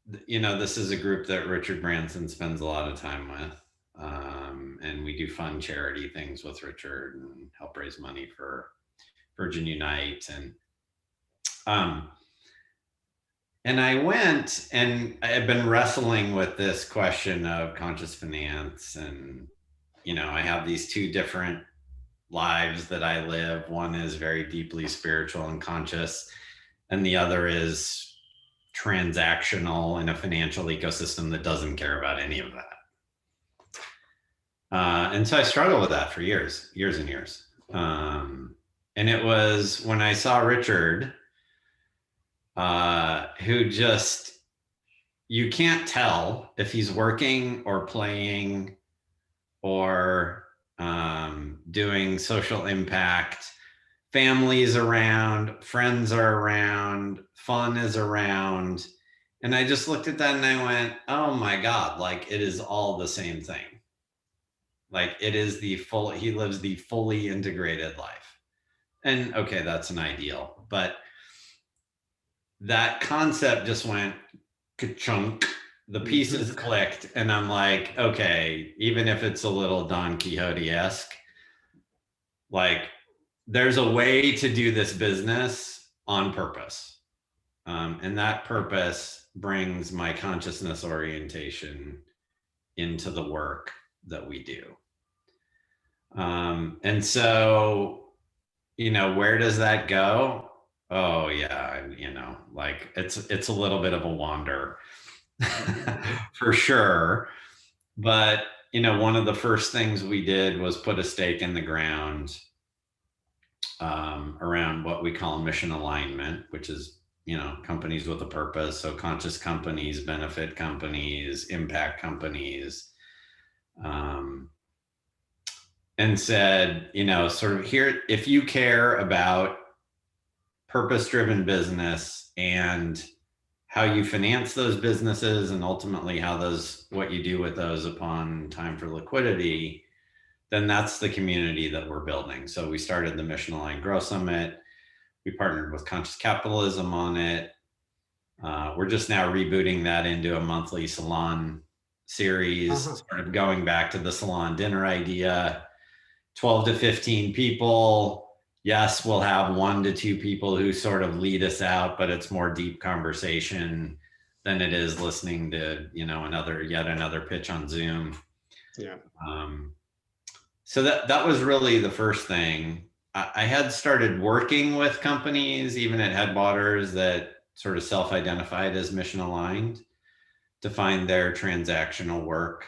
this is a group that Richard Branson spends a lot of time with. And we do fun charity things with Richard and help raise money for Virgin Unite. And I went, and I had been wrestling with this question of conscious finance. And, I have these two different lives that I live. One is very deeply spiritual and conscious, and the other is transactional in a financial ecosystem that doesn't care about any of that. And so I struggled with that for years and years. And it was when I saw Richard, who just, you can't tell if he's working or playing or doing social impact. Families around, friends are around, fun is around. And I just looked at that and I went, oh my God, like it is all the same thing. Like it is he lives the fully integrated life. And okay, that's an ideal, but that concept just went ka-chunk, the pieces clicked, and I'm like, okay, even if it's a little Don Quixote-esque, like there's a way to do this business on purpose. And that purpose brings my consciousness orientation into the work that we do. And so, where does that go? Oh yeah, like it's a little bit of a wander for sure. But, one of the first things we did was put a stake in the ground around what we call mission alignment, which is, companies with a purpose. So conscious companies, benefit companies, impact companies, and said, sort of here, if you care about purpose-driven business and how you finance those businesses and ultimately what you do with those upon time for liquidity, then that's the community that we're building. So we started the Mission Aligned Growth Summit. We partnered with Conscious Capitalism on it. We're just now rebooting that into a monthly salon series, sort of going back to the salon dinner idea. 12 to 15 people. Yes, we'll have 1 to 2 people who sort of lead us out, but it's more deep conversation than it is listening to, yet another pitch on Zoom. Yeah. So that was really the first thing. I had started working with companies, even at Headwaters, that sort of self-identified as mission aligned to find their transactional work.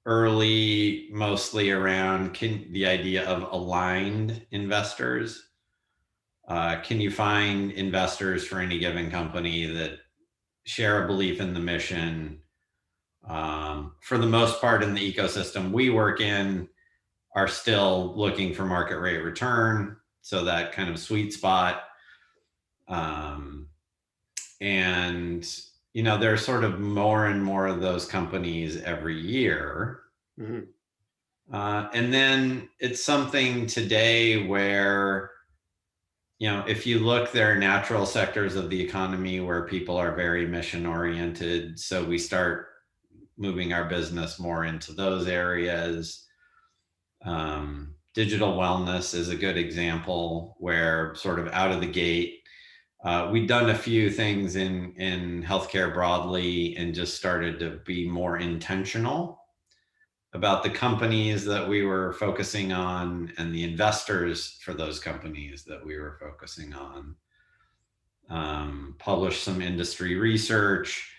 Early, mostly around the idea of aligned investors. Can you find investors for any given company that share a belief in the mission? For the most part, in the ecosystem we work in, are still looking for market rate return. So that kind of sweet spot. And there's sort of more and more of those companies every year. And then it's something today where, if you look, there are natural sectors of the economy where people are very mission oriented. So we start moving our business more into those areas. Digital wellness is a good example where sort of out of the gate, we'd done a few things in healthcare broadly and just started to be more intentional about the companies that we were focusing on and the investors for those companies that we were focusing on. Published some industry research.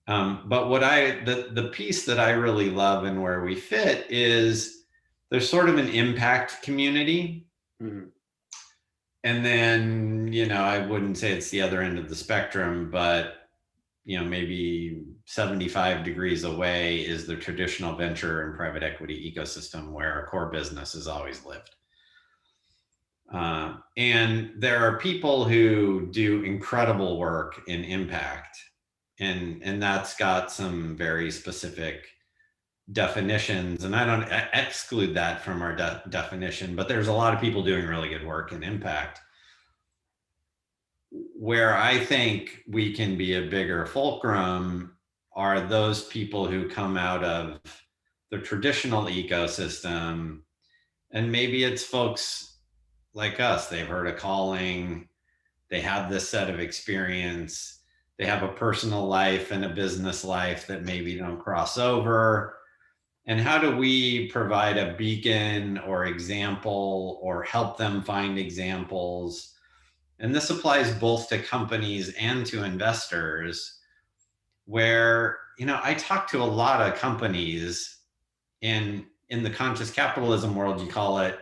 But the piece that I really love and where we fit is there's sort of an impact community. And then, I wouldn't say it's the other end of the spectrum, but, maybe 75 degrees away is the traditional venture and private equity ecosystem where our core business has always lived. And there are people who do incredible work in impact, and that's got some very specific definitions, and I don't exclude that from our definition, but there's a lot of people doing really good work in impact. Where I think we can be a bigger fulcrum are those people who come out of the traditional ecosystem, and maybe it's folks like us. They've heard a calling, they have this set of experience, they have a personal life and a business life that maybe don't cross over. And how do we provide a beacon or example or help them find examples? And this applies both to companies and to investors, where, I talk to a lot of companies in the conscious capitalism world. You call it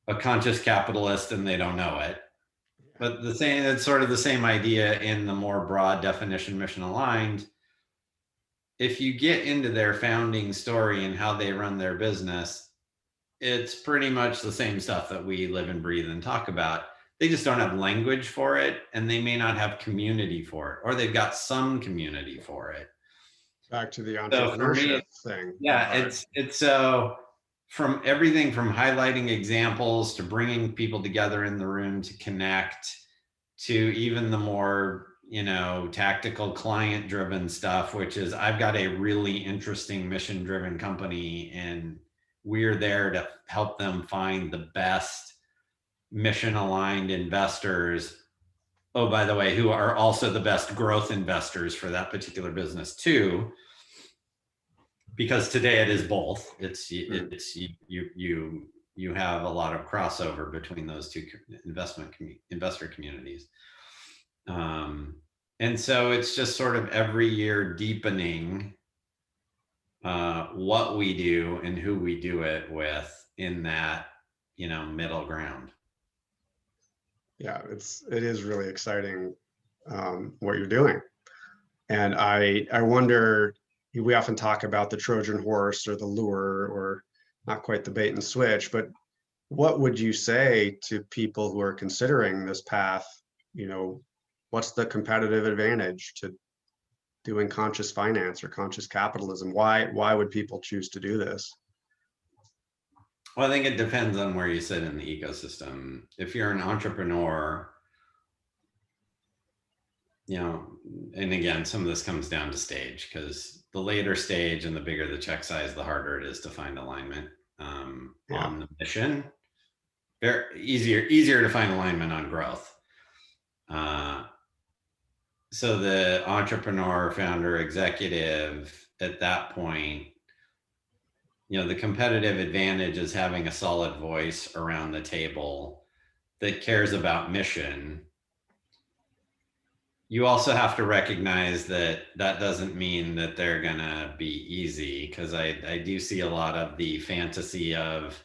a conscious capitalist and they don't know it. But it's sort of the same idea in the more broad definition, mission aligned. If you get into their founding story and how they run their business, it's pretty much the same stuff that we live and breathe and talk about. They just don't have language for it, and they may not have community for it, or they've got some community for it. Back to the So for me, entrepreneurship thing. yeah, it's so from everything from highlighting examples to bringing people together in the room to connect, to even the more, tactical client driven stuff, which is, I've got a really interesting mission driven company and we're there to help them find the best mission aligned investors. Oh, by the way, who are also the best growth investors for that particular business too. Because today it is both. It's you have a lot of crossover between those two investor communities. And so it's just sort of every year deepening what we do and who we do it with in that, middle ground. Yeah, it is really exciting what you're doing. And I wonder, we often talk about the Trojan horse or the lure, or not quite the bait and switch, but what would you say to people who are considering this path? What's the competitive advantage to doing conscious finance or conscious capitalism? Why would people choose to do this? Well, I think it depends on where you sit in the ecosystem. If you're an entrepreneur, and again, some of this comes down to stage, because the later stage and the bigger the check size, the harder it is to find alignment on the mission. Very easier to find alignment on growth. So the entrepreneur, founder, executive, at that point, the competitive advantage is having a solid voice around the table that cares about mission. You also have to recognize that doesn't mean that they're gonna be easy, because I do see a lot of the fantasy of,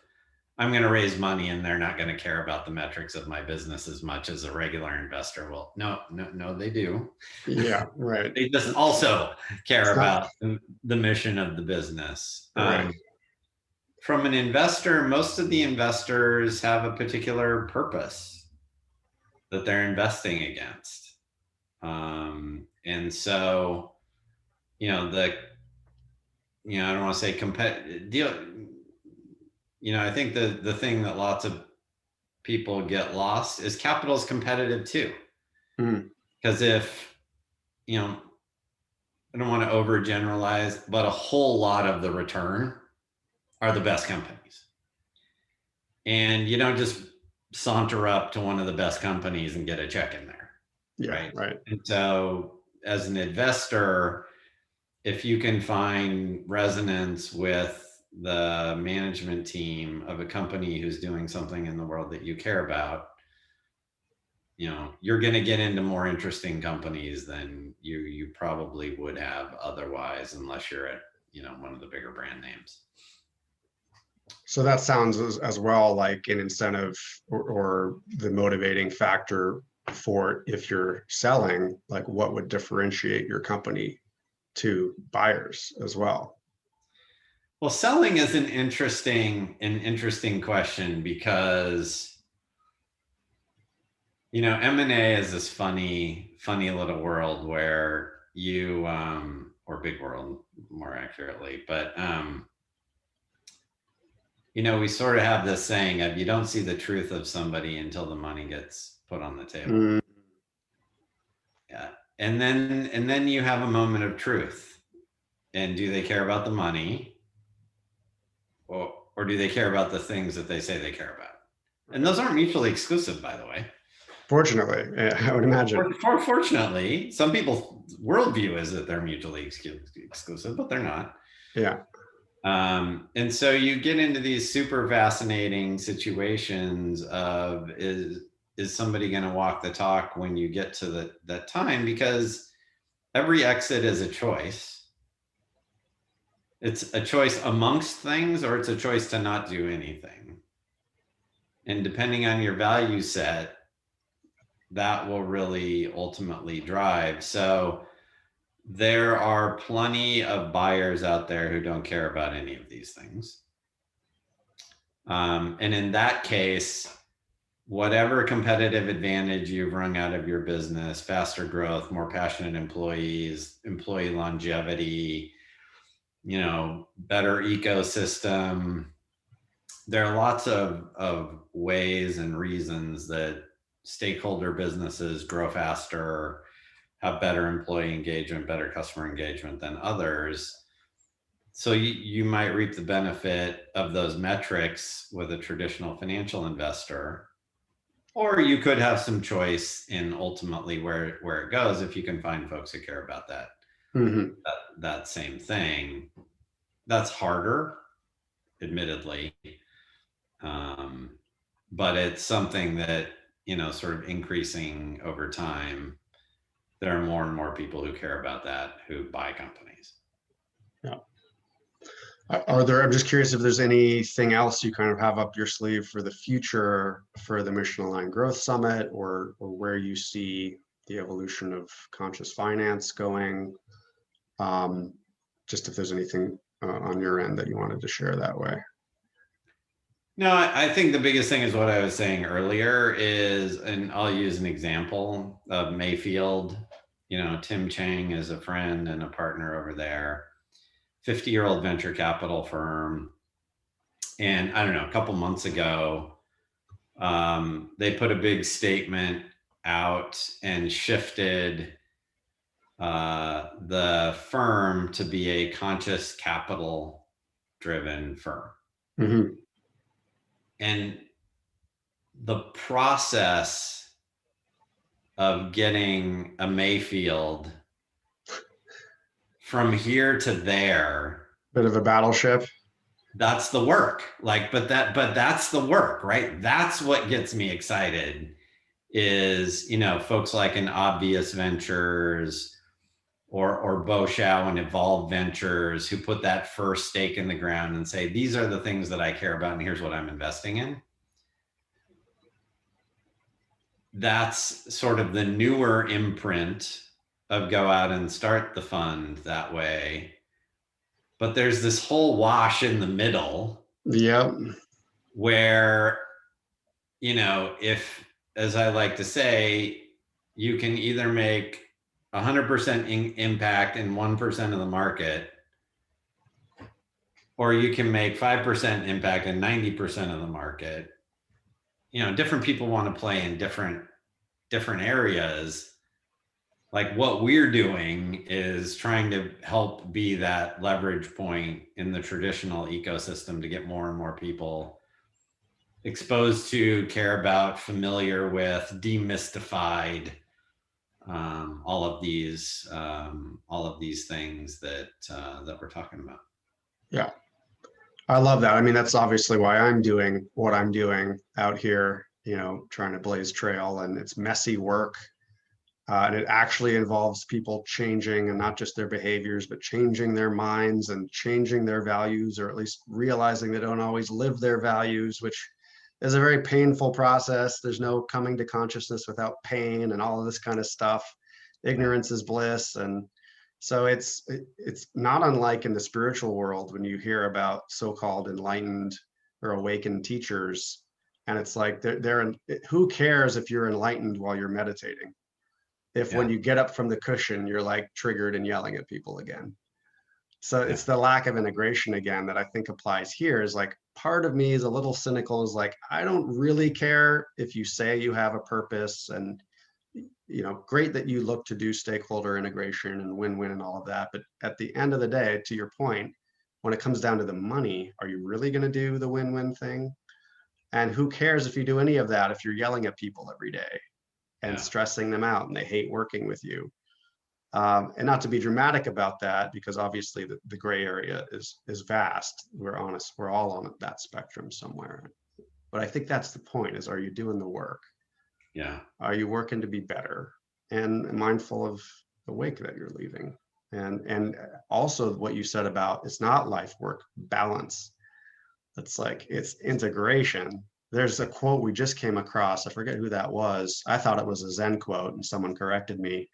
I'm going to raise money and they're not going to care about the metrics of my business as much as a regular investor will. No, they do. Yeah, right. They just also care about the mission of the business. Right. From an investor, most of the investors have a particular purpose that they're investing against. And so, I don't want to say competitive. I think the thing that lots of people get lost is capital is competitive too. Because if, I don't want to overgeneralize, but a whole lot of the return are the best companies. And you don't just saunter up to one of the best companies and get a check in there. Yeah, right. And so as an investor, if you can find resonance with the management team of a company who's doing something in the world that you care about, you're going to get into more interesting companies than you probably would have otherwise, unless you're at, one of the bigger brand names. So that sounds as well like an incentive or the motivating factor for, if you're selling, like what would differentiate your company to buyers as well? Well, selling is an interesting question, because M&A is this funny little world where you or big world more accurately, but we sort of have this saying of, you don't see the truth of somebody until the money gets put on the table. Yeah. and then you have a moment of truth. And do they care about the money, or do they care about the things that they say they care about? And those aren't mutually exclusive, by the way. Fortunately, I would imagine. Fortunately, some people's worldview is that they're mutually exclusive, but they're not. Yeah. And so you get into these super fascinating situations of, is somebody going to walk the talk when you get to that time? Because every exit is a choice. It's a choice amongst things, or it's a choice to not do anything. And depending on your value set, that will really ultimately drive. So there are plenty of buyers out there who don't care about any of these things. And in that case, whatever competitive advantage you've wrung out of your business, faster growth, more passionate employees, employee longevity, better ecosystem. There are lots of ways and reasons that stakeholder businesses grow faster, have better employee engagement, better customer engagement than others. So you might reap the benefit of those metrics with a traditional financial investor, or you could have some choice in ultimately where it goes if you can find folks who care about that. Mm-hmm. that same thing. That's harder, admittedly, but it's something that, sort of increasing over time. There are more and more people who care about that, who buy companies. Yeah. I'm just curious if there's anything else you kind of have up your sleeve for the future for the Mission Aligned Growth Summit, or where you see the evolution of conscious finance going. Just if there's anything on your end that you wanted to share that way. No, I think the biggest thing is what I was saying earlier is, and I'll use an example of Mayfield. Tim Chang is a friend and a partner over there, 50-year-old venture capital firm. And I don't know, a couple months ago, they put a big statement out and shifted the firm to be a conscious capital driven firm. Mm-hmm. And the process of getting a Mayfield from here to there, Bit of a battleship. that's the work. But that's the work, right? That's what gets me excited is, folks like an Obvious Ventures or Bo Shao and Evolve Ventures, who put that first stake in the ground and say, these are the things that I care about and here's what I'm investing in. That's sort of the newer imprint of go out and start the fund that way. But there's this whole wash in the middle. Yep. Where, if, as I like to say, you can either make 100% impact in 1% of the market, or you can make 5% impact in 90% of the market. Different people want to play in different areas. Like what we're doing is trying to help be that leverage point in the traditional ecosystem to get more and more people exposed to, care about, familiar with, demystified, all of these things that we're talking about. Yeah, I love that. I mean, that's obviously why I'm doing what I'm doing out here, trying to blaze trail, and it's messy work. And it actually involves people changing, and not just their behaviors, but changing their minds and changing their values, or at least realizing they don't always live their values, which is a very painful process. There's no coming to consciousness without pain and all of this kind of stuff. Ignorance is bliss. And so it's not unlike in the spiritual world when you hear about so-called enlightened or awakened teachers. And it's like, who cares if you're enlightened while you're meditating? If when you get up from the cushion, you're like triggered and yelling at people again. So it's the lack of integration again that I think applies here. Is like, part of me is a little cynical, is like, I don't really care if you say you have a purpose and great that you look to do stakeholder integration and win-win and all of that. But at the end of the day, to your point, when it comes down to the money, are you really going to do the win-win thing? And who cares if you do any of that if you're yelling at people every day and stressing them out and they hate working with you? And not to be dramatic about that, because obviously the gray area is vast. We're honest, we're all on that spectrum somewhere. But I think that's the point, is, are you doing the work? Yeah. Are you working to be better and mindful of the wake that you're leaving? And also what you said about, it's not life work balance. It's like, it's integration. There's a quote we just came across. I forget who that was. I thought it was a Zen quote and someone corrected me.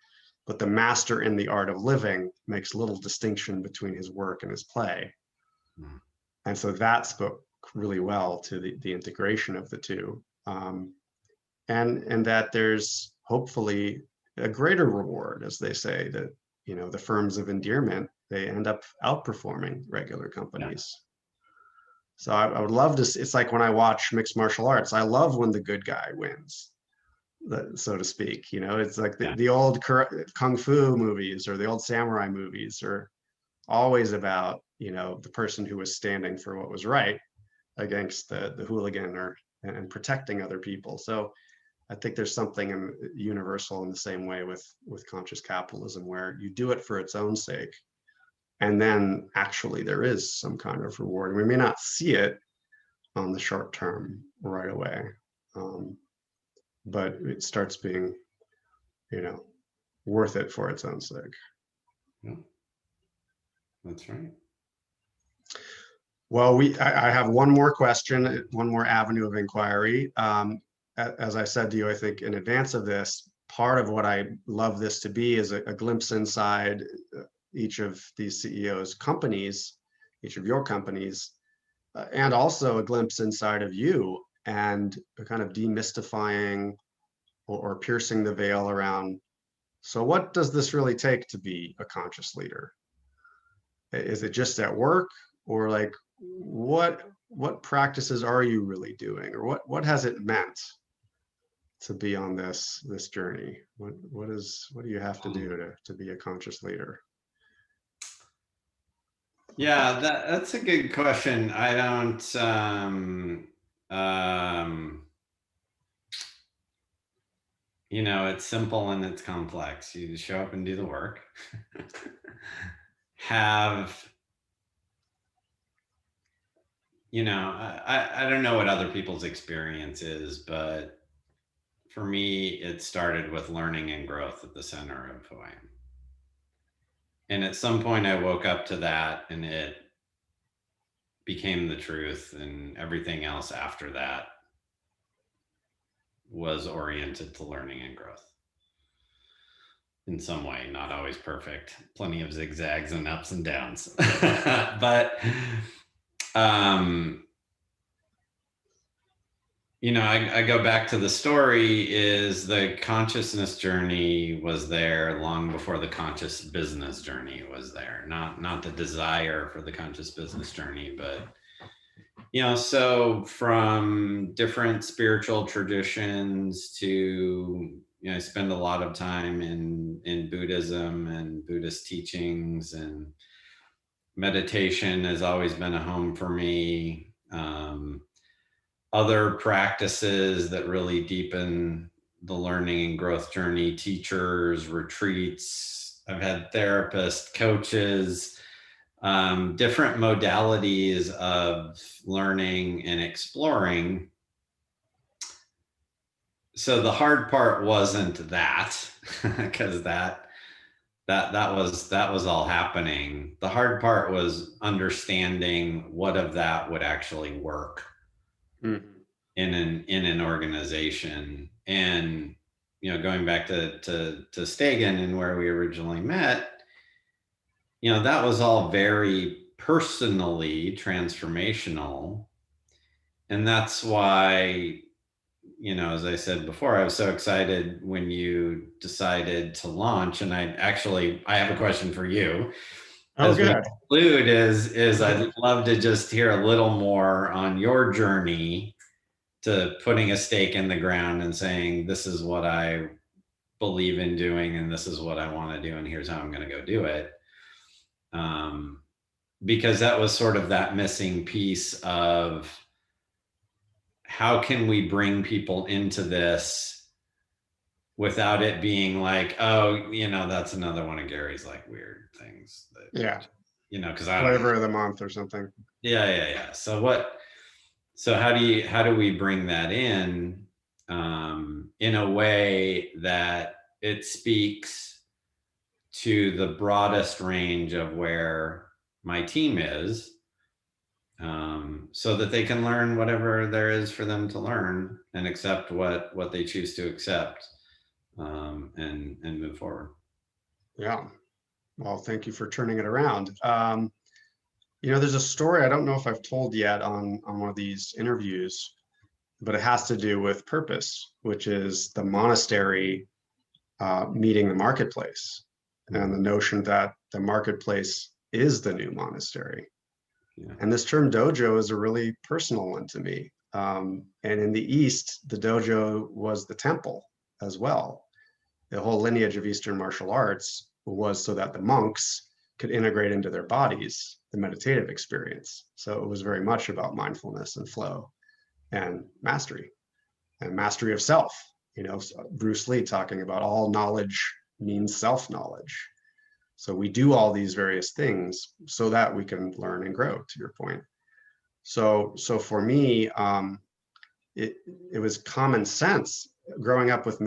But the master in the art of living makes little distinction between his work and his play. Mm. And so that spoke really well to the integration of the two. And that there's hopefully a greater reward, as they say, that, the firms of endearment, they end up outperforming regular companies. Yeah. So I would love to, it's like when I watch mixed martial arts, I love when the good guy wins, so to speak. It's like the old kung fu movies or the old samurai movies are always about, the person who was standing for what was right against the hooligan and protecting other people. So I think there's something universal in the same way with conscious capitalism, where you do it for its own sake. And then actually there is some kind of reward. We may not see it on the short term right away, but it starts being, worth it for its own sake. Yeah, that's right. Well, I have one more question, one more avenue of inquiry. As I said to you, I think in advance of this, part of what I love this to be is a glimpse inside each of these CEOs' companies, each of your companies, and also a glimpse inside of you, and a kind of demystifying or piercing the veil around, so what does this really take to be a conscious leader? Is it just at work, or like what practices are you really doing, or what has it meant to be on this journey? What do you have to do to be a conscious leader? Yeah, that's a good question. I don't it's simple and it's complex. You just show up and do the work. I don't know what other people's experience is, but for me, it started with learning and growth at the center of who I am. And at some point I woke up to that and it became the truth, and everything else after that was oriented to learning and growth in some way. Not always perfect, plenty of zigzags and ups and downs. But I go back to the story, is the consciousness journey was there long before the conscious business journey was there. Not the desire for the conscious business journey, but so from different spiritual traditions to, I spend a lot of time in Buddhism and Buddhist teachings, and meditation has always been a home for me. Other practices that really deepen the learning and growth journey, teachers, retreats. I've had therapists, coaches, different modalities of learning and exploring. So the hard part wasn't that, because that was all happening. The hard part was understanding what of that would actually work in an organization. And going back to Stegan and where we originally met, that was all very personally transformational. And that's why, as I said before, I was so excited when you decided to launch. And I have a question for you. Oh, good. Conclude is I'd love to just hear a little more on your journey to putting a stake in the ground and saying, this is what I believe in doing, and this is what I want to do, and here's how I'm going to go do it. Because that was sort of that missing piece of how can we bring people into this without it being like, oh, that's another one of Gary's like weird things that, Yeah. because I don't know. Flavor of the month or something. Yeah. So how do we bring that in a way that it speaks to the broadest range of where my team is, so that they can learn whatever there is for them to learn and accept what they choose to accept, and move forward. Yeah. Well, thank you for turning it around. There's a story I don't know if I've told yet on one of these interviews, but it has to do with purpose, which is the monastery meeting the marketplace, and the notion that the marketplace is the new monastery. Yeah. And this term dojo is a really personal one to me. And in the East, the dojo was the temple as well. The whole lineage of Eastern martial arts was so that the monks could integrate into their bodies the meditative experience. So it was very much about mindfulness and flow and mastery of self. Bruce Lee talking about all knowledge means self-knowledge. So we do all these various things so that we can learn and grow, to your point. So for me, it was common sense growing up with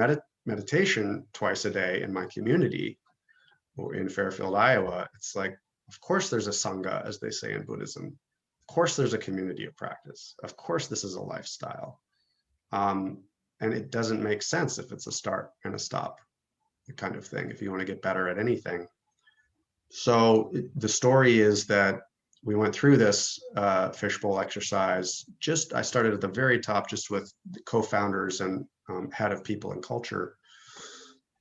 meditation twice a day in my community or in Fairfield, Iowa. It's like, of course there's a Sangha, as they say in Buddhism. Of course there's a community of practice. Of course this is a lifestyle. And it doesn't make sense if it's a start and a stop kind of thing, if you want to get better at anything. So the story is that we went through this fishbowl exercise. I started at the very top, just with the co-founders and head of people and culture.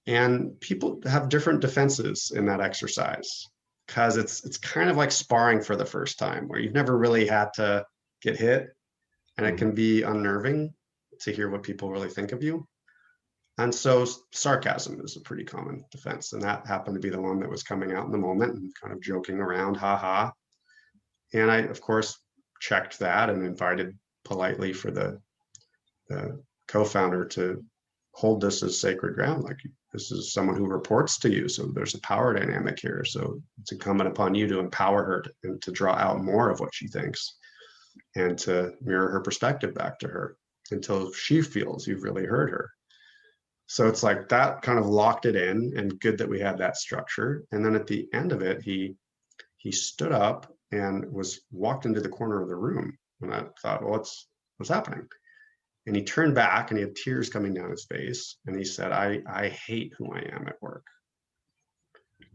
And people have different defenses in that exercise, because it's kind of like sparring for the first time, where you've never really had to get hit, and it can be unnerving to hear what people really think of you. And so sarcasm is a pretty common defense. And that happened to be the one that was coming out in the moment and kind of joking around, haha. And I, of course, checked that and invited politely for the co-founder to hold this as sacred ground. Like, this is someone who reports to you. So there's a power dynamic here. So it's incumbent upon you to empower her and to draw out more of what she thinks and to mirror her perspective back to her until she feels you've really heard her. So it's like that kind of locked it in, and good that we had that structure. And then at the end of it, he stood up and walked into the corner of the room. And I thought, well, what's happening? And he turned back and he had tears coming down his face. And he said, I hate who I am at work.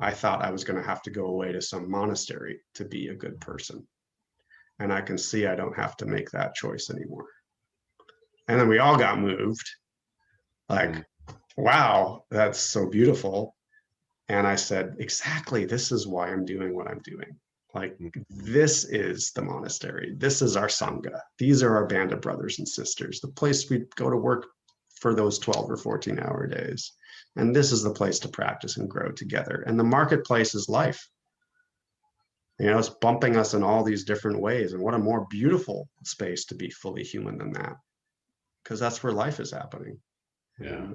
I thought I was going to have to go away to some monastery to be a good person. And I can see I don't have to make that choice anymore. And then we all got moved. Like, wow, that's so beautiful. And I said, exactly, this is why I'm doing what I'm doing. Like, this is the monastery. This is our Sangha. These are our band of brothers and sisters, the place we go to work for those 12 or 14-hour days. And this is the place to practice and grow together. And the marketplace is life. It's bumping us in all these different ways. And what a more beautiful space to be fully human than that, because that's where life is happening. Yeah.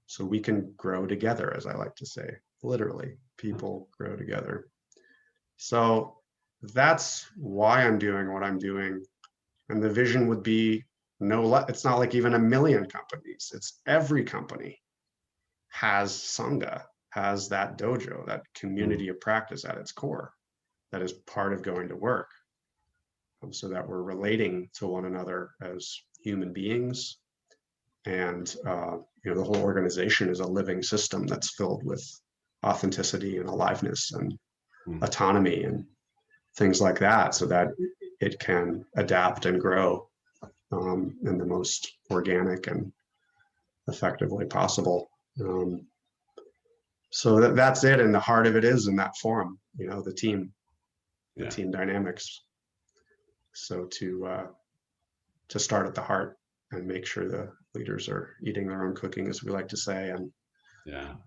So we can grow together, as I like to say, literally, people grow together. So that's why I'm doing what I'm doing. And the vision would be it's not like even 1 million companies. It's every company has Sangha, has that dojo, that community of practice at its core, that is part of going to work, so that we're relating to one another as human beings. And the whole organization is a living system that's filled with authenticity and aliveness and autonomy and things like that, so that it can adapt and grow in the most organic and effective way possible. So that's it. And the heart of it is in that forum, the team dynamics. So to start at the heart and make sure the leaders are eating their own cooking, as we like to say, and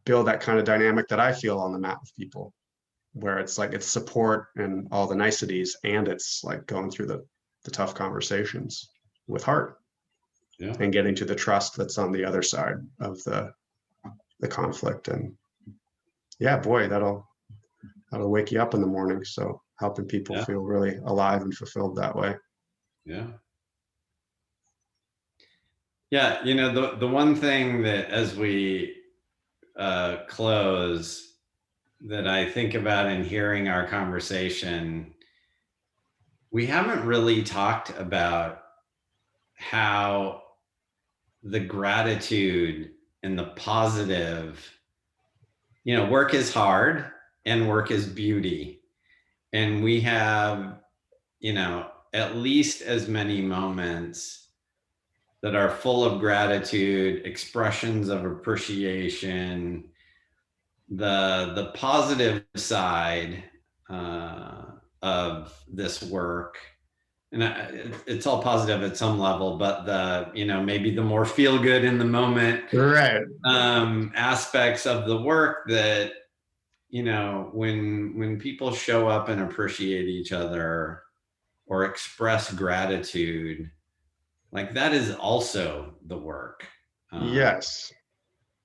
build that kind of dynamic that I feel on the mat with people, where it's like it's support and all the niceties, and it's like going through the tough conversations with heart, and getting to the trust that's on the other side of the conflict. And yeah, boy, that'll wake you up in the morning. So helping people feel really alive and fulfilled that way. Yeah, you know, the one thing that as we close that I think about in hearing our conversation, we haven't really talked about how the gratitude and the positive, you know, work is hard and work is beauty. And we have, you know, at least as many moments that are full of gratitude, expressions of appreciation, the positive side of this work. And it's all positive at some level, but the, you know, maybe the more feel good in the moment aspects of the work that, you know, when people show up and appreciate each other or express gratitude, like that is also the work. Yes.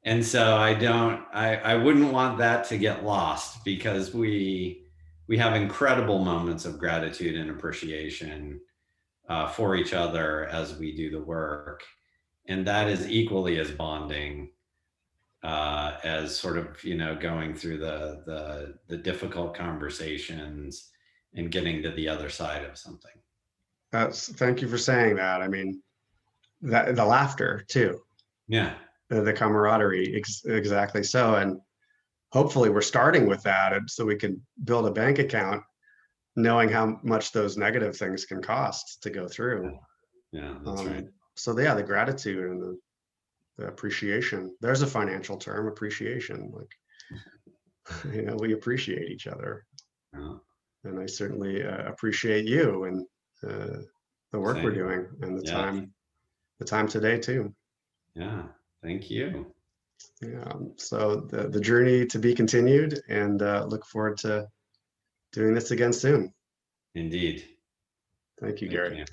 And so I wouldn't want that to get lost, because we have incredible moments of gratitude and appreciation for each other as we do the work. And that is equally as bonding as sort of, you know, going through the difficult conversations and getting to the other side of something. Thank you for saying that. I mean, that the laughter too. Yeah. The camaraderie, exactly so. And hopefully we're starting with that, and so we can build a bank account knowing how much those negative things can cost to go through. That's right. So yeah, the gratitude and the appreciation. There's a financial term, appreciation. Like, you know, we appreciate each other. And I certainly appreciate you and the work we're doing, and the time today too. Yeah, thank you. Yeah, so the journey to be continued, and look forward to doing this again soon. Indeed. Thank you, Gary. You.